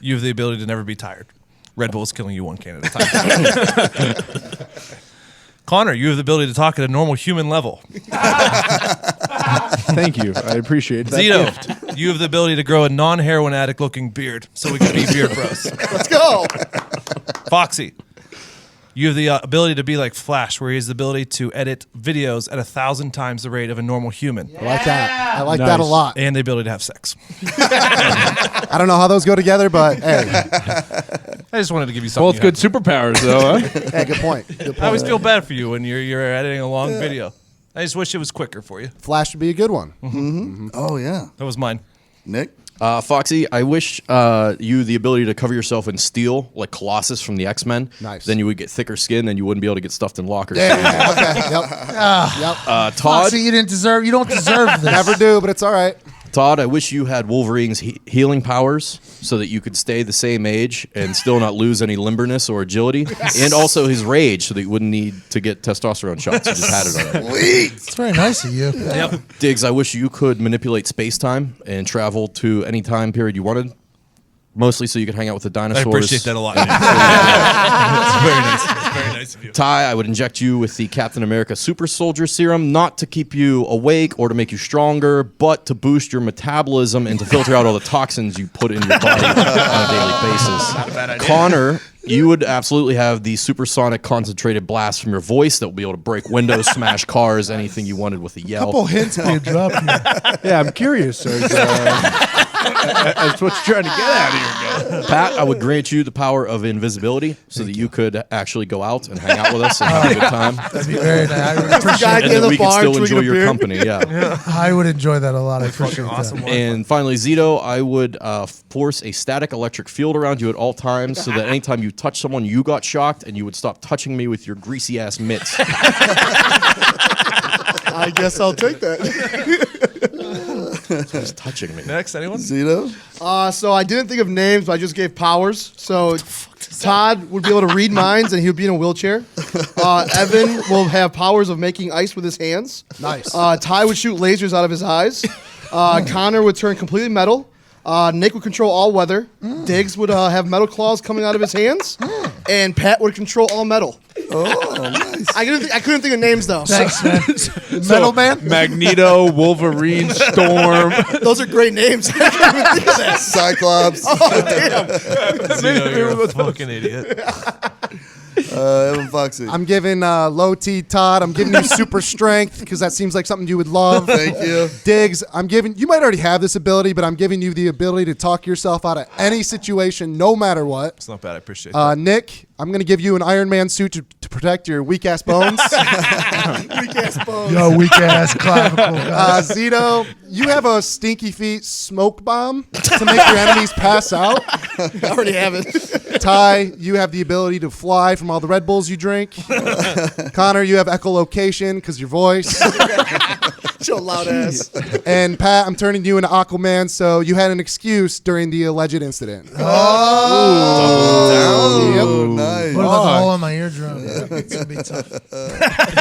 you have the ability to never be tired. Red Bull is killing you one can at a time. Connor, you have the ability to talk at a normal human level. Thank you. I appreciate that. Zito, you have the ability to grow a non-heroin addict looking beard so we can be beard bros. Let's go. Foxy, you have the ability to be like Flash, where he has the ability to edit videos at 1,000 times the rate of a normal human. I like that. I like that a lot. And the ability to have sex. I don't know how those go together, but hey, I just wanted to give you something. Both good superpowers, though, huh? hey, good point. Good point. I always feel bad for you when you're editing a long video. I just wish it was quicker for you. Flash would be a good one. Oh yeah. That was mine. Nick. Foxy, I wish you the ability to cover yourself in steel, like Colossus from the X-Men. Nice. Then you would get thicker skin, and you wouldn't be able to get stuffed in lockers. Okay. Yep. Yep. Todd, Foxy, you don't deserve this. Never do, but it's all right. Todd, I wish you had Wolverine's healing powers so that you could stay the same age and still not lose any limberness or agility, and also his rage so that you wouldn't need to get testosterone shots. You just had it already. Sweet. It's very nice of you. Yep. Diggs, I wish you could manipulate space-time and travel to any time period you wanted, mostly so you could hang out with the I dinosaurs. appreciate that a lot. It's very nice. It's very nice of you. Ty, I would inject you with the Captain America Super Soldier Serum, not to keep you awake or to make you stronger, but to boost your metabolism and to filter out all the toxins you put in your body on a daily basis. Not a bad idea. Connor, you would absolutely have the supersonic concentrated blast from your voice that would be able to break windows, smash cars, anything you wanted with a yell. Couple hints being dropped here. Yeah, I'm curious as to what you're trying to get out of here, guys. Pat, I would grant you the power of invisibility so that you could actually go out and hang out with us and have a good time. That'd be very nice. I would Guy appreciate at And the that end of we the could bar still drinking enjoy a your beer. company. Yeah. I would enjoy that a lot. I appreciate Awesome. that. And finally, Zito, I would force a static electric field around you at all times so that anytime you touch someone, you got shocked and you would stop touching me with your greasy ass mitts. I guess I'll take that. Just touching me. Next, anyone? Zito. So I didn't think of names, but I just gave powers. So Todd would be able to read minds, and he would be in a wheelchair. Evan will have powers of making ice with his hands. Nice. Ty would shoot lasers out of his eyes. Connor would turn completely metal. Nick would control all weather. Diggs would have metal claws coming out of his hands. And Pat would control all metal. Oh, nice. I couldn't think of names, though. Thanks, man. Metal Man? Magneto, Wolverine, Storm. Those are great names. I can't even think of that. Cyclops. Oh, damn. Zito, you're a fucking idiot. Evan Foxy. I'm giving low T Todd. I'm giving you super strength because that seems like something you would love. Thank you. Diggs, I'm giving. You might already have this ability, but I'm giving you the ability to talk yourself out of any situation, no matter what. It's not bad. I appreciate that. Nick, I'm gonna give you an Iron Man suit to protect your weak ass bones. Weak ass bones. Yo, weak ass clavicle. Zito, you have a stinky feet smoke bomb to make your enemies pass out. I already have it. Ty, you have the ability to fly from all the Red Bulls you drink. Connor, you have echolocation because your voice. Show loud ass. And Pat, I'm turning you into Aquaman, so you had an excuse during the alleged incident. Oh, nice. What about the hole in my eardrum? It's gonna be tough.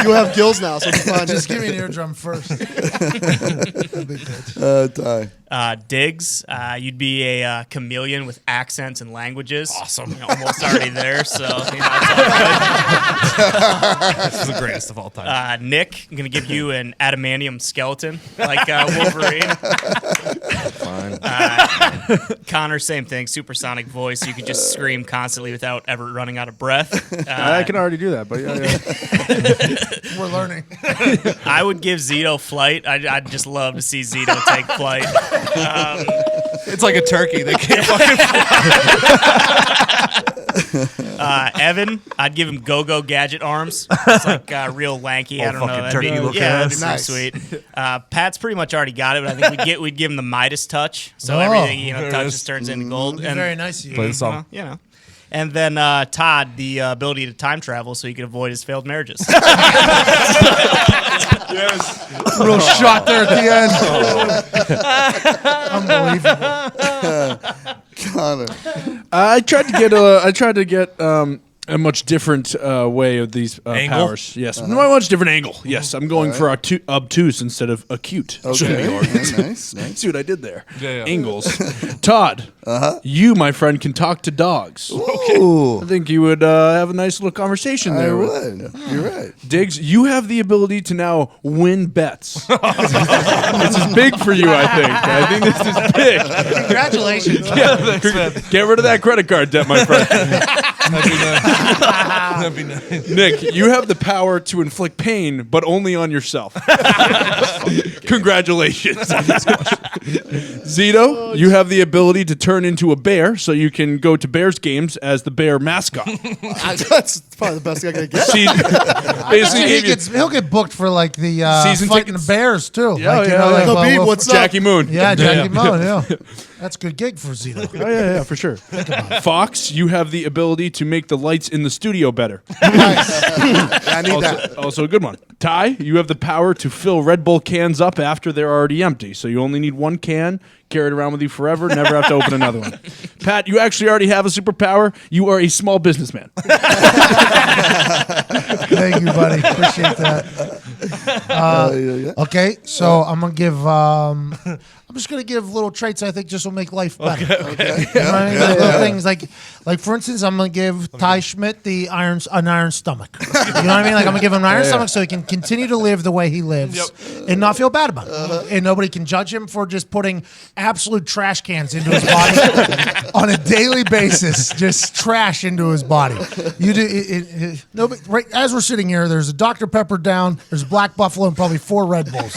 You have gills now, so it's fine. Just give me an eardrum first. That'd be good. Ty. Diggs, you'd be a chameleon with accents and languages. Awesome. You're almost already there, so it's all good. This is the greatest of all time. Nick, I'm going to give you an adamantium skeleton like Wolverine. Fine. Connor, same thing. Supersonic voice. You could just scream constantly without ever running out of breath. I can already do that, but yeah. We're learning. I would give Zito flight. I'd just love to see Zito take flight. It's like a turkey. They can't fucking fly. Evan, I'd give him go-go gadget arms. It's like real lanky. Oh, I don't know. fucking That'd be, turkey looking yeah, that'd ass. be Nice. pretty sweet. Pat's pretty much already got it, but I think we'd give him the Midas touch, so Oh, everything there it touches is. turns into gold. And Very nice of you. Play the song. And then Todd, the ability to time travel, so he could avoid his failed marriages. Real shot there at the end. Unbelievable. Connor. I tried to get a much different way of these Angle? powers. Yes, a much different angle. Yes, I'm going for obtuse instead of acute. Okay. Nice. See what I did there? Yeah. Angles. Todd, you, my friend, can talk to dogs. Ooh. I think you would have a nice little conversation I there. would. You're right. Diggs, you have the ability to now win bets. This is big for you, I think. I think this is big. Congratulations. Thanks, man. Get rid of that credit card debt, my friend. That'd be nice. Nick, you have the power to inflict pain, but only on yourself. Congratulations. Zito, you have the ability to turn into a bear, so you can go to Bears games as the bear mascot. That's probably the best thing I could get. Basically, gave you He'll get booked for like the Season fighting tickets. the Bears too. Yeah, like, yeah, yeah. Khabib, what's up? Jackie Moon. Yeah, Jackie Moon. Yeah, that's a good gig for Zito. Oh, yeah, for sure. Fox, you have the ability to make the lights in the studio better. Nice. I need that. Also a good one. Ty, you have the power to fill Red Bull cans up after they're already empty. So you only need one can, carry it around with you forever, never have to open another one. Pat, you actually already have a superpower. You are a small businessman. Thank you, buddy. Appreciate that. Okay, so I'm gonna give. I'm just gonna give little traits I think just will make life better. Okay. You know what I mean? Like little things like for instance, I'm gonna give Ty Schmidt an iron stomach. You know what I mean? Like I'm gonna give him an iron stomach so he can continue to live the way he lives and not feel bad about it. And nobody can judge him for just putting absolute trash cans into his body on a daily basis. Just trash into his body. You do nobody. Right as we're sitting here, there's a Dr. Pepper down, there's a Black Buffalo, and probably 4 Red Bulls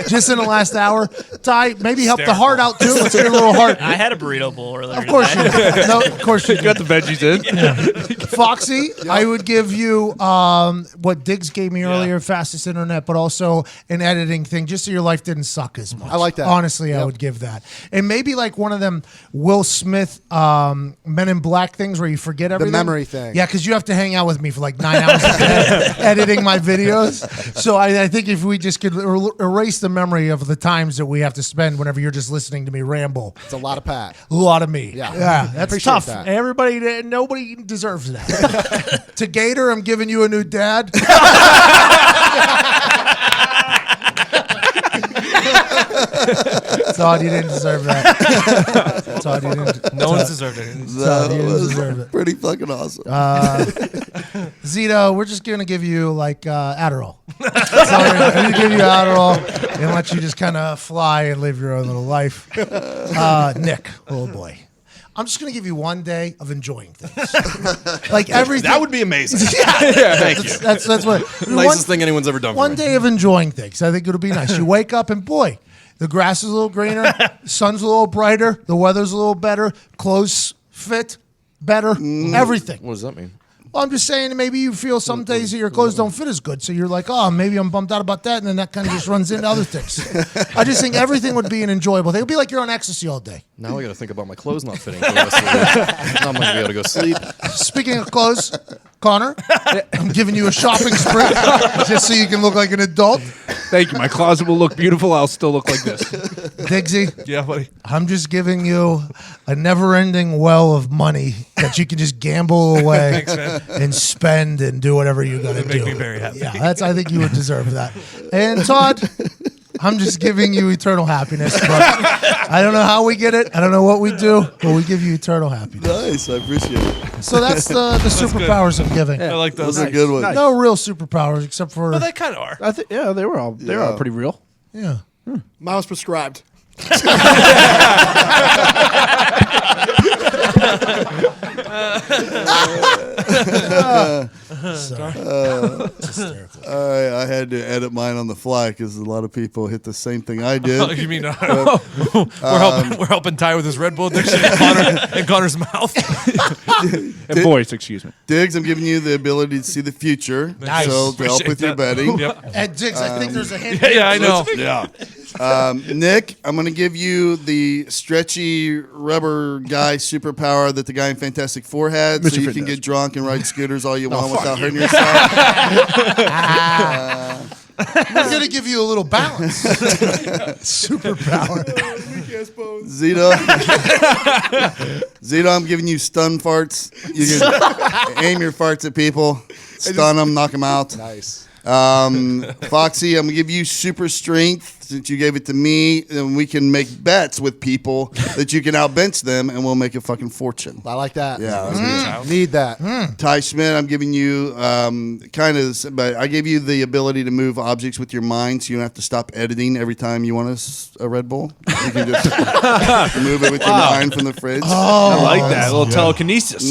just in the last hour. Ty, maybe help the heart out too. Let's get a little heart. I had a burrito bowl earlier. Of course you did. No, of course you You got the veggies in. Foxy, I would give you what Diggs gave me earlier, fastest internet, but also an editing thing, just so your life didn't suck as much. I like that. Honestly, I would give that. And maybe like one of them Will Smith Men in Black things where you forget everything. memory thing. Yeah, because you have to hang out with me for like 9 hours a day editing my videos. So I think if we just could erase the memory of the times that we have to spend whenever you're just listening to me ramble. It's a lot of Pat. A lot of me. Yeah. That's Appreciate tough. that. Nobody deserves that. To Gator, I'm giving you a new dad. Todd, you didn't deserve that. Todd, you didn't. No one's deserved it. Todd, you didn't deserve it. Pretty fucking awesome. Zito, we're just gonna give you like Adderall. So we're gonna give you Adderall and let you just kind of fly and live your own little life. Nick, oh boy. I'm just going to give you one day of enjoying things. Like everything. That would be amazing. Yeah. Thank you. That's what. Nicest thing anyone's ever done for One me. day of enjoying things. I think it'll be nice. You wake up and boy, the grass is a little greener, the sun's a little brighter, the weather's a little better, clothes fit better, everything. What does that mean? Well, I'm just saying maybe you feel some days that your clothes don't fit as good. So you're like, oh, maybe I'm bummed out about that. And then that kind of just runs into other things. I just think everything would be an enjoyable thing. It would be like you're on ecstasy all day. Now I got to think about my clothes not fitting for the rest of the week. Now I'm not going to be able to go sleep. Speaking of clothes, Connor, I'm giving you a shopping spree just so you can look like an adult. Thank you. My closet will look beautiful. I'll still look like this. Diggsy, Yeah, buddy. I'm just giving you a never-ending well of money that you can just gamble away Thanks, man. and spend and do whatever you got to do. Make me very happy. Yeah, I think you would deserve that. And Todd, I'm just giving you eternal happiness. But I don't know how we get it. I don't know what we do, but we give you eternal happiness. Nice, I appreciate it. So that's the superpowers of giving. I like those. Those are good ones. No real superpowers except for Well, they kind of are. I think they were all pretty real. yeah. Mine was prescribed. All right, I had to edit mine on the fly because a lot of people hit the same thing I Oh, did. you mean we're helping Ty with his Red Bull addiction in Connor's mouth? And voice, excuse me. Diggs, I'm giving you the ability to see the future. Nice. So to help Appreciate with your that. betting. Yep. And Diggs, I think there's a hint. Yeah, I know. Yeah. Nick, I'm going to give you the stretchy rubber guy superpower that the guy in Fantastic Four had, so Mr. you can Fantastic. get drunk and ride scooters all you want fuck without you. hurting yourself. We're going to give you a little balance. Superpower. Zito, I'm giving you stun farts. You can aim your farts at people, stun them, knock them out. Nice. Foxy, I'm going to give you super strength since you gave it to me, and we can make bets with people that you can outbench them, and we'll make a fucking fortune. I like that. Yeah, that's good. Need that. Ty Schmidt, I'm giving you but I gave you the ability to move objects with your mind, so you don't have to stop editing every time you want a Red Bull. You can just move it with your mind from the fridge. I like that. A little telekinesis.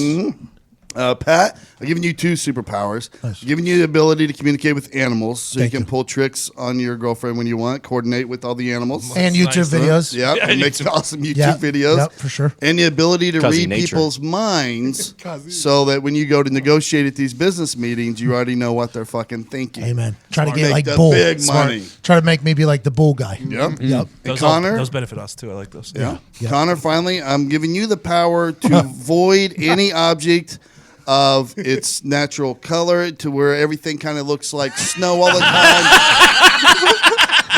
Pat, I'm giving you 2 superpowers. I'm giving you the ability to communicate with animals, so you can pull tricks on your girlfriend when you want, coordinate with all the animals. And YouTube videos. Yep, and make awesome YouTube videos. Yep, for sure. And the ability to Cuzzy read nature. people's minds so that when you go to negotiate at these business meetings, you already know what they're fucking thinking. Amen. Try to Smart. get Make like the bull. big Smart. money. Try to make me be like the bull guy. Yep. Yep. And Connor? Those benefit us too. I like those. Yeah. Yeah. Connor, finally, I'm giving you the power to void any object of its natural color to where everything kind of looks like snow all the time.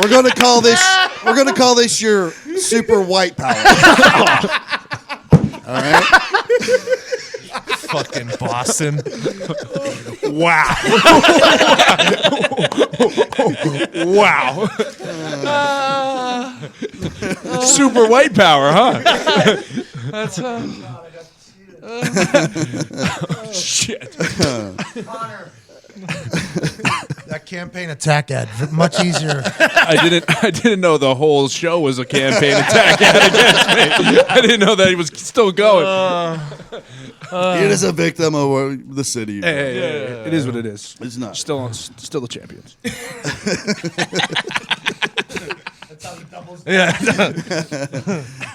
We're gonna call this your super white power. All right. Fucking Boston. Wow. Wow. Super white power, huh? That's shit. That campaign attack ad, much easier. I didn't know the whole show was a campaign attack ad against me. I didn't know that he was still going. It is a victim of the city. Hey, it is what it is. It's not. Still the champions. Yeah.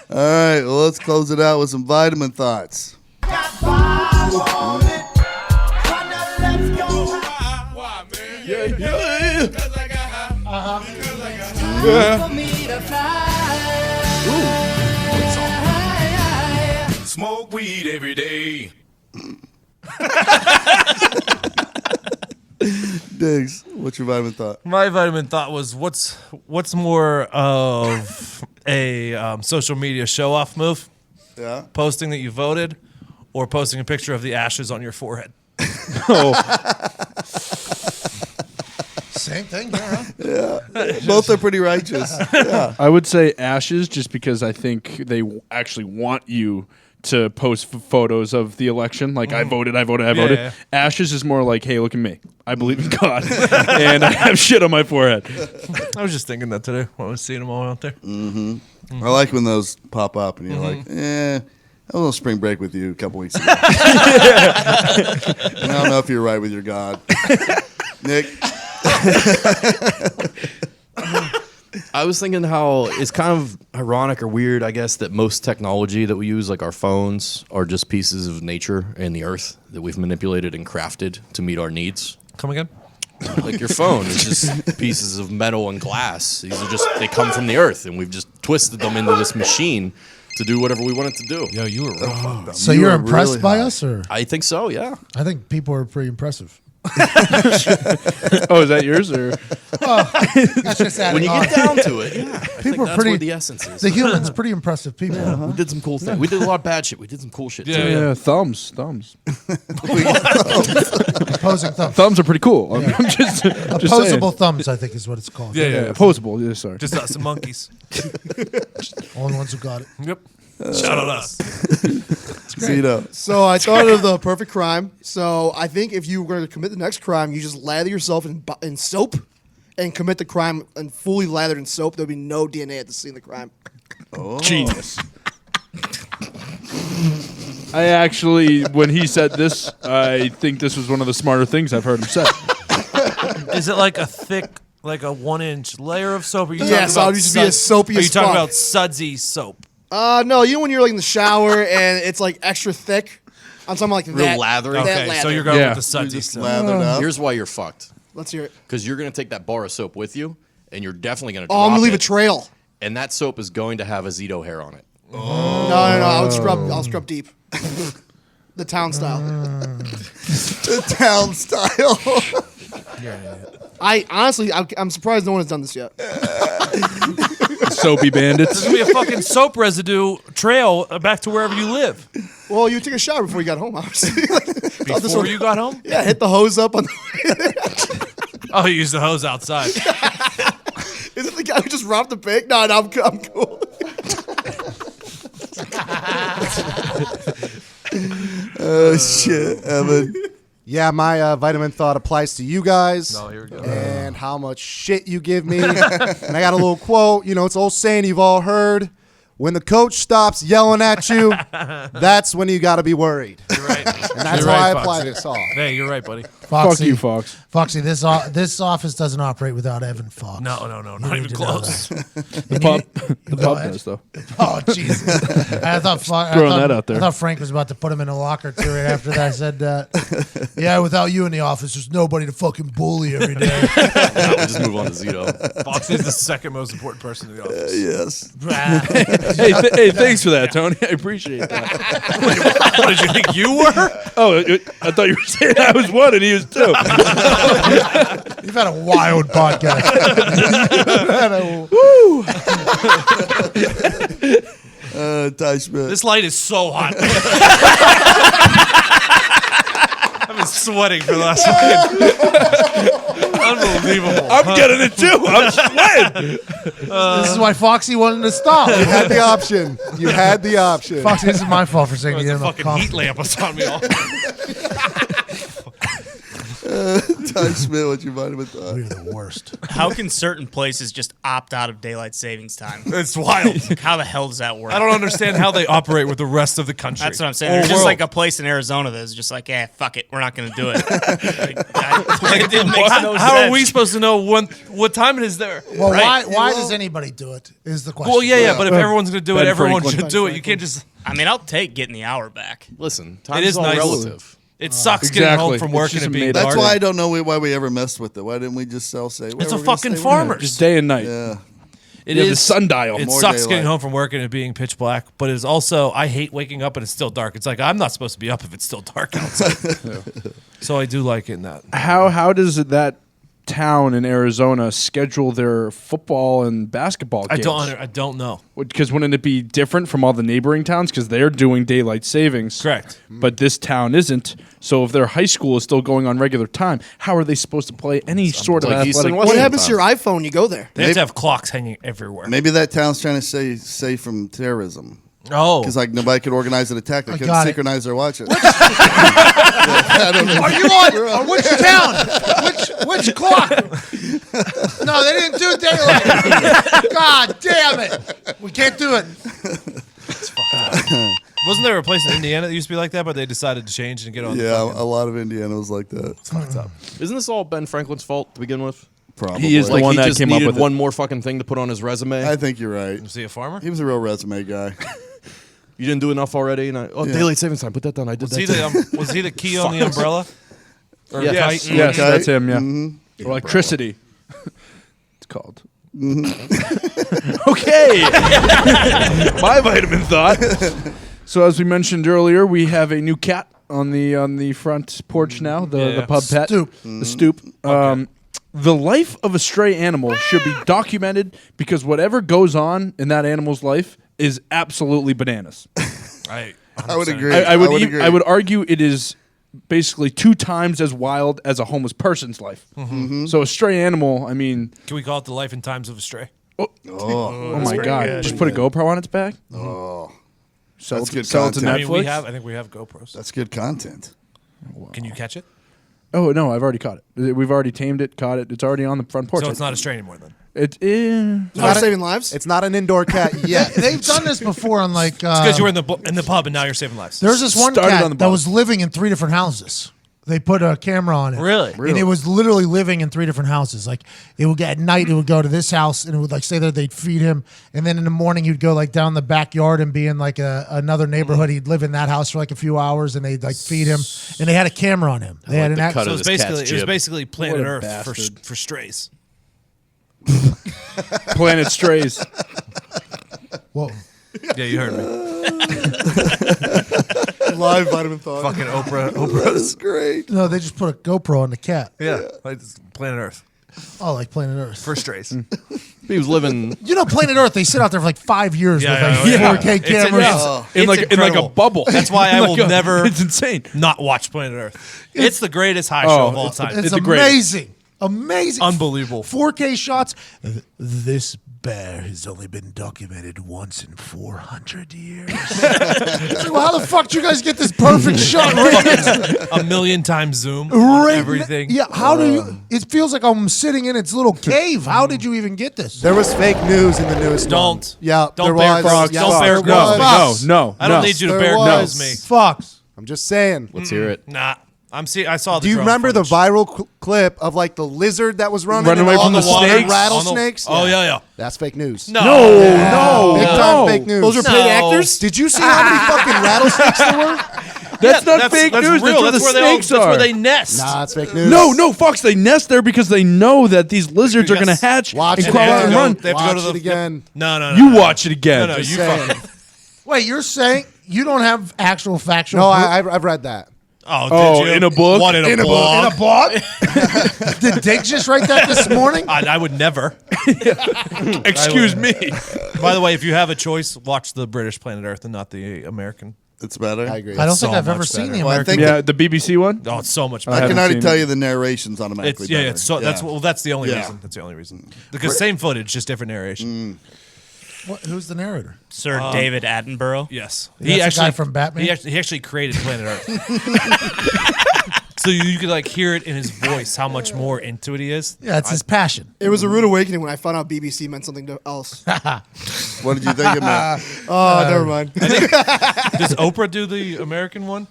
All right, well, let's close it out with some vitamin thoughts. Smoke weed every day. Diggs, what's your vitamin thought? My vitamin thought was what's more of a social media show off move? Yeah. Posting that you voted or posting a picture of the ashes on your forehead? Same thing, yeah. Yeah. Both are pretty righteous. Yeah. I would say ashes just because I think they actually want you to post photos of the election. Like, I voted. Yeah. Ashes is more like, hey, look at me. I believe in God. And I have shit on my forehead. I was just thinking that today when I was seeing them all out there. Mm-hmm. I like when those pop up and you're like, a little spring break with you a couple weeks ago. I don't know if you're right with your God. Nick? I was thinking how it's kind of ironic or weird, I guess, that most technology that we use, like our phones, are just pieces of nature and the earth that we've manipulated and crafted to meet our needs. Come again? Like your phone is just pieces of metal and glass. These are just, they come from the earth, and we've just twisted them into this machine to do whatever we want it to do. Yo, you were real fucked up. So you're impressed by us, or? I think so, yeah. I think people are pretty impressive. Oh, is that yours or? That's just When you get down to it, yeah. I think People are that's pretty. where the essence is. The humans, pretty impressive people. Yeah, we did some cool things. We did a lot of bad shit. We did some cool shit too. Yeah, thumbs. Opposing thumbs. Thumbs are pretty cool. I'm just Opposable thumbs, I think, is what it's called. Yeah, opposable. Yeah, sorry. Just us and monkeys. Only ones who got it. Yep. Shout out us. Zito. So I thought of the perfect crime. So I think if you were going to commit the next crime, you just lather yourself in soap and commit the crime and fully lathered in soap. There'd be no DNA at the scene of the crime. Oh. Genius. I actually, when he said this, I think this was one of the smarter things I've heard him say. Is it like a thick, like a 1-inch layer of soap? Or you Yes, I'll just be as soapy Are as you talking fuck. about sudsy soap? No, you know when you're like in the shower and it's like extra thick? I'm talking like Real that. lathery? That Okay, lather. so you're going Yeah. with the sudsy Just stuff. lathered up. Here's why you're fucked. Let's hear it. Because you're going to take that bar of soap with you, and you're definitely going to Oh, I'm drop gonna leave a it, trail. and that soap is going to have a Zito hair on it. No, I'll scrub deep. The town style. The town style. I'm surprised no one has done this yet. Soapy bandits. There's going to be a fucking soap residue trail back to wherever you live. Well, you took a shower before you got home, obviously. Before you got home? Yeah, hit the hose up on the Oh, you used the hose outside. Is it the guy who just robbed the bank? No, I'm cool. Oh, shit, Evan. Yeah, my vitamin thought applies to you guys. No, here we go. And how much shit you give me. And I got a little quote. You know, it's an old saying you've all heard. When the coach stops yelling at you, that's when you got to be worried. You're right. And that's You're how right, I apply Foxy. this all. Hey, you're right, buddy. Foxy, Fuck you, Fox. Foxy, this office doesn't operate without Evan Fox. No, not need even to know close. The pub does though. Oh, Jesus. I thought that out there. I thought Frank was about to put him in a locker too right after that. I said that. Yeah, without you in the office, there's nobody to fucking bully every day. Now we just move on to Zito. Foxy's the second most important person in the office. Yes. Hey, thanks for that, Tony. I appreciate that. What did you think you were? Oh, I thought you were saying I was one and he was two. You've had a wild podcast. Ty Schmidt. This light is so hot. I've been sweating for the last fucking. Unbelievable. I'm getting it too. I'm sweating. This is why Foxy wanted to stop. You had the option. You had the option. Foxy, this is my fault for saying you The didn't have fucking heat lamp was on me all. Ty Schmidt, what's your vitamin thought? We're the worst. How can certain places just opt out of daylight savings time? It's wild. How the hell does that work? I don't understand how they operate with the rest of the country. That's what I'm saying. Or There's just world. like a place in Arizona that's just like, fuck it, we're not going to do it. It makes no How sense. are we supposed to know what time it is there? Well, Right. why does anybody do it? Is the question. Well, yeah, but if everyone's going to do it, Ben everyone Franklin. should do it. You can't just. I mean, I'll take getting the hour back. Listen, time It is is all nice. relative. It sucks getting home Exactly. from It's work just and it being made dark. That's why I don't know why we ever messed with it. Why didn't we just say? It's a fucking farmers. Just day and night. Yeah. It You have is the sundial. It More sucks daylight. getting home from work and it being pitch black, but it's also I hate waking up and it's still dark. It's like I'm not supposed to be up if it's still dark outside. So I do like it in that. How does that town in Arizona schedule their football and basketball games? I don't know. Because wouldn't it be different from all the neighboring towns? Because they're doing daylight savings. Correct. But this town isn't. So if their high school is still going on regular time, how are they supposed to play any sort of like East athletic? and West. What happens to your iPhone? You go there. They have to have clocks hanging everywhere. Maybe that town's trying to stay safe from terrorism. Oh, Because like nobody could organize an attack. They couldn't got it. synchronize their watches. Are you on which town? Which clock? No, they didn't do daylight. God damn it. We can't do it. Wasn't there a place in Indiana that used to be like that, but they decided to change and get on? Yeah, a lot of Indiana was like that. It's fucked up. Isn't this all Ben Franklin's fault to begin with? Probably. He is the Like one he that just came up needed with one more fucking thing to put on his resume. I think you're right. Was he a farmer? He was a real resume guy. You didn't do enough already. And daylight savings time. Put that down. I did Was that. he too. was he the key on the umbrella? Or Yes. kite? Yes, Okay. that's him. Yeah, Mhm. electricity. It's called. Okay. My vitamin thought. So as we mentioned earlier, we have a new cat on the front porch now. The pub pet, Stoop. the stoop. The life of a stray animal should be documented because whatever goes on in that animal's life is absolutely bananas. I would agree. I would agree. I would argue it is basically 2 times as wild as a homeless person's life. Mm-hmm. So a stray animal, I mean, Can we call it the life and times of a stray? oh my god, just put a GoPro on its back. Oh, Sell that's it, good sell it to content. Netflix. I think we have GoPros. That's good content. Can you catch it? Oh no, I've already caught it. We've already tamed it, caught it. It's already on the front porch. So it's not a stray anymore then. It is. Not saving lives. It's not an indoor cat yet. They've done this before on like. It's because you were in the pub and now you're saving lives. There's this one Started cat on the that bottom. was living in 3 different houses. They put a camera on it. Really? And it was literally living in 3 different houses. Like it would get at night, it would go to this house and it would like stay there. They'd feed him, and then in the morning he'd go like down the backyard and be in like another neighborhood. He'd live in that house for like a few hours, and they'd like feed him. And they had a camera on him. They had an the act- cut So of it's this basically cat's it was jib. basically Planet What a Earth bastard. for strays. Whoa. Yeah, you heard me. Live vitamin thought. Fucking Oprah. That's great. No, they just put a GoPro on the cat. Yeah, like it's Planet Earth Oh, like Planet Earth. for strays. He was living. You know, Planet Earth, they sit out there for like 5 years Yeah, with yeah, like yeah. 4K cameras. in like a incredible. bubble. That's why I will never It's insane. not watch Planet Earth. It's the greatest high show of all it's- time. It's It's the greatest. amazing. Amazing. Unbelievable. 4K shots. This bear has only been documented once in 400 years. It's like, well, how the fuck did you guys get this perfect shot right next to A million times zoom on right everything. Yeah, how do you? It feels like I'm sitting in its little cave. How did you even get this? There was fake news in the newest one. Don't. Yeah, Don't there bear was. frogs. Yes, Don't bear there frogs. was. No. I don't need you to There bear was. nose me. Fox. I'm just saying. Let's hear it. Nah. I saw the Do you drone remember the footage. viral clip of like the lizard that was running Running and away all from the water snakes? rattlesnakes? Oh, yeah. That's fake news. No. Big time fake news. Those are paid actors. Did you see how many fucking rattlesnakes there were? That's not fake news. That's Real. where the snakes That's are. where they nest. Nah, it's fake news. No, Fox. They nest there because they know that these lizards are going to hatch Watch and it crawl out and again. run. They have to go Watch to it again. No. You watch it again. No, you saying. fucking. Wait, you're saying you don't have actual factual? No, proof? I've read that. Oh, did you? in a book? What, in a blog? In a blog? Did Dick just write that this morning? I would never. Excuse me. By the way, if you have a choice, watch the British Planet Earth and not the American. It's better. I agree. I don't so think I've ever much seen better. the Well, I American. think Yeah, the BBC one. Oh, it's so much I better. can haven't already seen tell it. you the narration's automatically better. It's so that's the only Yeah. reason. That's the only reason. Because same footage, just different narration. Who's the narrator? Sir David Attenborough. Yes, That's the guy from Batman? He actually created Planet Earth. So you could like hear it in his voice how much more into it he is. Yeah, it's his passion. It was a rude awakening when I found out BBC meant something else. What did you think it meant? Oh, never mind. Does Oprah do the American one?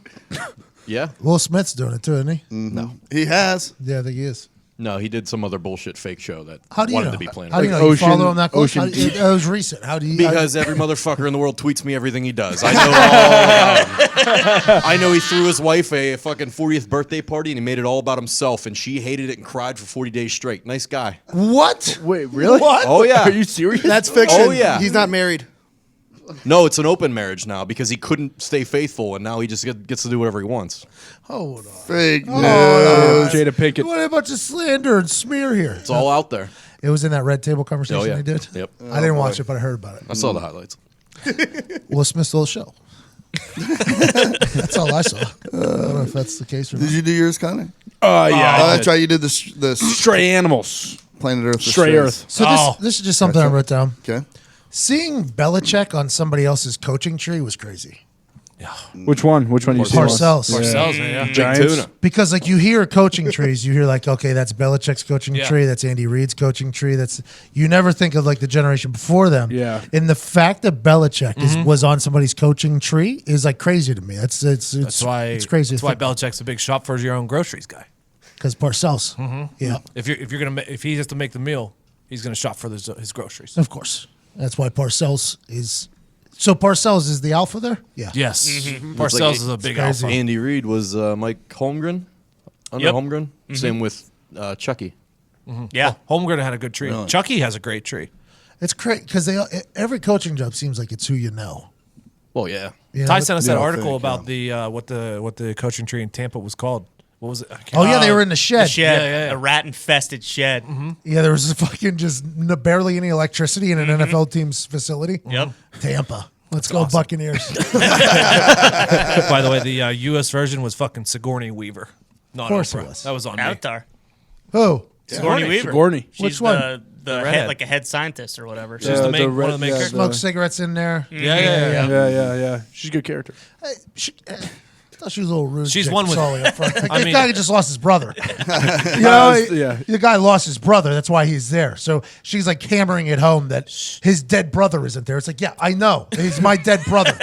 Yeah. Will Smith's doing it too, isn't he? No. He has. Yeah, I think he is. No, he did some other bullshit fake show that How do you wanted know? to be Planet How do you Earth. know? You Ocean- follow him that close? Ocean How- Deep. it was recent. How do you? Because every motherfucker in the world tweets me everything he does. I know all about him. I know he threw his wife a fucking 40th birthday party and he made it all about himself and she hated it and cried for 40 days straight. Nice guy. What? Wait, really? What? Oh, yeah. Are you serious? That's fiction. Oh, yeah. He's not married. No, it's an open marriage now because he couldn't stay faithful and now he just gets to do whatever he wants. Hold on. Fake news. Jada Pinkett. What a bunch of slander and smear here. It's all out there. It was in that red table conversation Oh, yeah. they did. Yep. I didn't watch it, but I heard about it. I saw the highlights. Will Smith stole the show. That's all I saw. I don't know if that's the case or not. Did you do yours, Connor? Yeah. Oh, I that's did. right. You did the Stray animals. Planet Earth. the Stray Strays. Earth. So this is just something I wrote down. Okay. Seeing Belichick on somebody else's coaching tree was crazy. Which one? Which one? You see? Parcells. Parcells, man. Yeah. Giants. Tuna. Because like you hear coaching trees, you hear like, okay, that's Belichick's coaching Yeah. tree, that's Andy Reid's coaching tree. That's you never think of like the generation before them. Yeah. And the fact that Belichick was on somebody's coaching tree is like crazy to me. That's why it's crazy. That's why Belichick's a big shop for your own groceries guy. Because Parcells. Yeah. If he has to make the meal, he's gonna shop for his groceries. Of course. That's why Parcells is. So Parcells is the alpha there? Yeah. Yes, Looks Parcells like is a big crazy. alpha. Andy Reid was Mike Holmgren. Under Yep. Holmgren. Same with Chucky. Yeah. Holmgren had a good tree. Really? Chucky has a great tree. It's crazy because every coaching job seems like it's who you know. Well, yeah. You know? Ty sent us that Yeah, I article think, about the what the coaching tree in Tampa was called. What was it? I can't- Oh yeah, they were in the The shed. shed, Yeah. a rat-infested shed. Yeah, there was fucking just barely any electricity in an NFL team's facility. Yep. Tampa. Let's go Buccaneers. By the way, the U.S. version was fucking Sigourney Weaver. Not Of course Oprah. it was. That was on me. Avatar. Who? Sigourney Weaver. Sigourney. She's Which one? The redhead. head, like a head scientist or whatever. She's the main, one of the main characters. Smoke cigarettes in there. Yeah. She's a good character. Hey, I thought she was a little rude. She's chick, one with- Sully up front. Like, I this mean- guy just lost his brother. You know, Yeah. the guy lost his brother. That's why he's there. So she's like hammering it home that his dead brother isn't there. It's like, yeah, I know. He's my dead brother.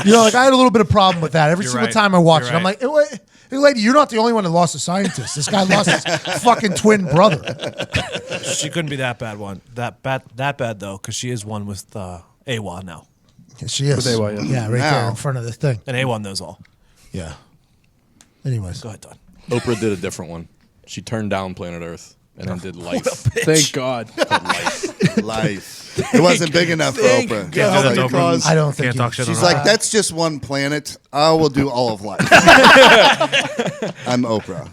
You know, like I had a little bit of problem with that. Every You're single right. time I watch You're it, I'm like, hey, lady, you're not the only one that lost a scientist. This guy lost his fucking twin brother. She couldn't be that bad that bad though, because she is one with AWA now, She is. With AY, yeah. Yeah, right there Now. in front of the thing. and AWA knows all. Yeah. Anyways. Go ahead, Todd. Oprah did a different one. She turned down Planet Earth and then did Life. Thank God. Life. It wasn't big enough for Oprah. Yeah, She's that's like, Oprah. I don't think Can't talk shit she's on like, her. that's just one planet. I will do all of life. I'm Oprah.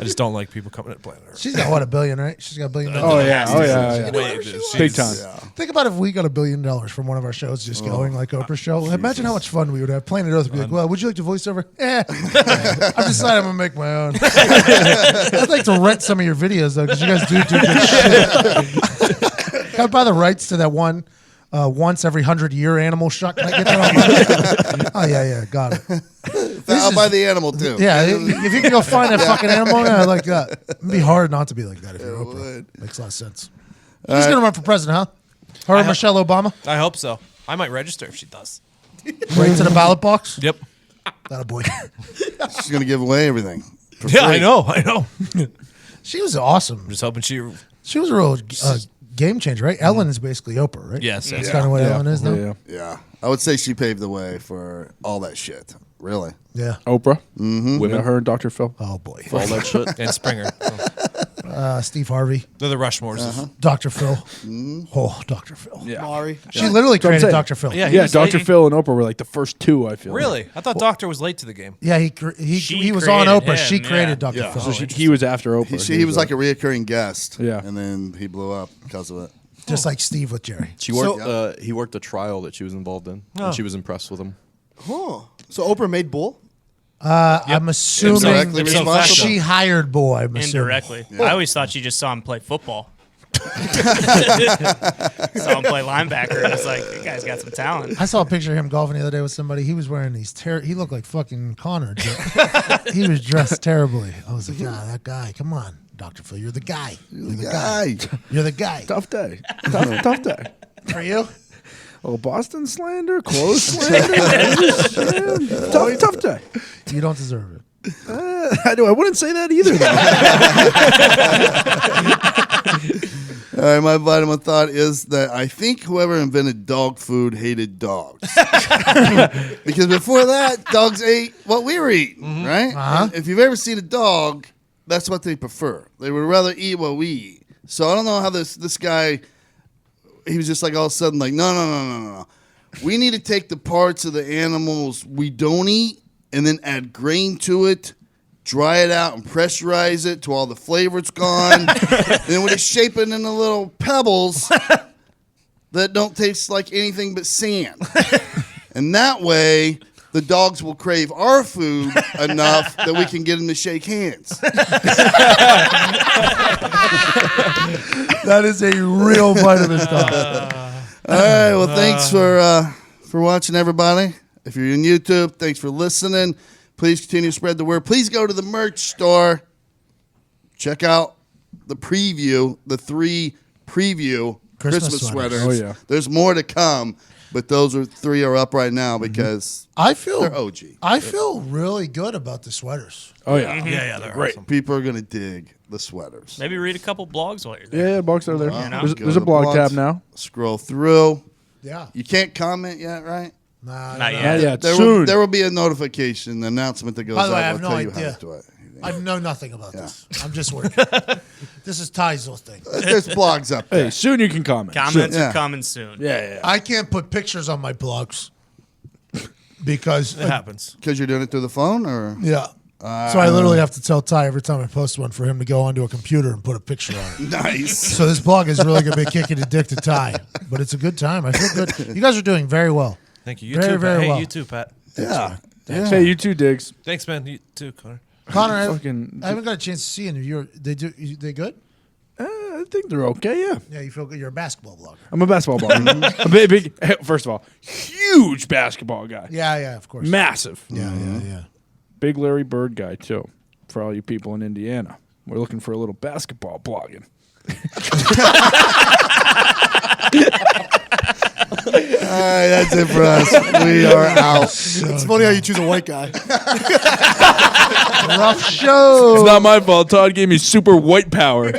I just don't like people coming at Planet Earth. she's got what, $1 billion, right? She's got $1 billion. Oh yeah. Wait, Big time. Think about if we got $1 billion from one of our shows just going like Oprah's show. Imagine how much fun we would have. Planet Earth would be like, well, would you like to voice over? I've decided I'm going to make my own. I'd like to rent some of your videos, though, because you guys do good shit. Can I buy the rights to that one once every 100-year animal shot? Can I get that on? Oh, yeah, got it. I'll buy the animal, too. Yeah, if you can go find that fucking animal, yeah, like that. It'd be hard not to be like that if you're Oprah. would. Makes a lot of sense. She's going to run for president, huh? Her and Michelle Obama? I hope so. I might register if she does. Right to the ballot box? Yep. That a boy. She's going to give away everything. for Yeah, free. I know. She was awesome. I'm just hoping she. She was a real game changer, right? Ellen is basically Oprah, right? Yes, That's yeah. kind of what Ellen is now. Yeah. Yeah. I would say she paved the way for all that shit. Really. Yeah. Oprah. Women. Yeah, her and Dr. Phil. Oh, boy. For all that shit. And Springer. Steve Harvey, They're the Rushmores. Dr. Phil. Oh, Dr. Phil. Yeah. Maury. She literally That's what I'm created saying. Dr. Phil. Yeah, Yeah, was Dr. late. Phil and Oprah were like the first two, I feel. Really? I thought Doctor was late to the game. Yeah, he She was on created Oprah. him, She created yeah. Dr. Yeah. Phil. So he was after Oprah. He was like a reoccurring guest. Yeah. And then he blew up because of it. Just like Steve with Jerry. She worked. He worked a trial that she was involved in, and she was impressed with him. Huh. So Oprah made Bull? I'm assuming Indirectly responsible. she hired Bull. I'm assuming. Indirectly. I always thought she just saw him play football. Saw him play linebacker, and it's like, that guy's got some talent. I saw a picture of him golfing the other day with somebody. He was wearing these he looked like fucking Connor. He was dressed terribly. I was like, that guy. Come on, Dr. Phil. You're the guy. You're the guy. You're the guy. tough day. Tough day. For you? Oh, Boston slander, clothes slander. tough day. You don't deserve it. I wouldn't say that either, though. All right, my vitamin thought is that I think whoever invented dog food hated dogs. Because before that, dogs ate what we were eating, right? Uh-huh. If you've ever seen a dog, that's what they prefer. They would rather eat what we eat. So I don't know how this guy, he was just like all of a sudden like, no. We need to take the parts of the animals we don't eat and then add grain to it, dry it out, and pressurize it till all the flavor's gone. And then when it's shaping into little pebbles that don't taste like anything but sand. And that way, the dogs will crave our food enough that we can get them to shake hands. That is a real vitamin thought. All right, well, thanks for watching, everybody. If you're on YouTube, thanks for listening. Please continue to spread the word. Please go to the merch store. Check out the 3 preview Christmas sweaters. Oh, yeah. There's more to come, but those 3 are up right now because they're OG. I feel really good about the sweaters. Oh, yeah. Yeah, they're Great. awesome. People are going to dig the sweaters. Maybe read a couple blogs while you're there. Yeah, blogs are there. Wow. There's a blog tab now. Scroll through. Yeah. You can't comment yet, right? Nah, Not no. yet. Yeah, There soon. will be a notification, the announcement that goes By the out. way, I will have no tell you idea. how to do it. I know nothing about this. I'm just working. This is Ty's little thing. There's blogs up there. Hey, soon you can comment. Comments Yeah. are coming soon. Yeah. I can't put pictures on my blogs because It happens. Because you're doing it through the phone, or yeah. So I literally have to tell Ty every time I post one for him to go onto a computer and put a picture on it. nice. So this blog is really going to be kicking a dick to Ty, but it's a good time. I feel good. You guys are doing very well. Thank you. You Very, too, very Pat. Hey, well. you too, Pat. Yeah. Hey, you too, Diggs. Thanks, man. You too, Connor. Connor, I Fucking- haven't got a chance to see you. They good? I think they're okay, yeah. Yeah, you feel good. You're a basketball blogger. I'm a basketball blogger. a big, first of all, huge basketball guy. Yeah, of course. Massive. Yeah. Big Larry Bird guy, too, for all you people in Indiana. We're looking for a little basketball blogging. All right, that's it for us. We are out. It's funny how you choose a white guy. Rough show. It's not my fault. Todd gave me super white power.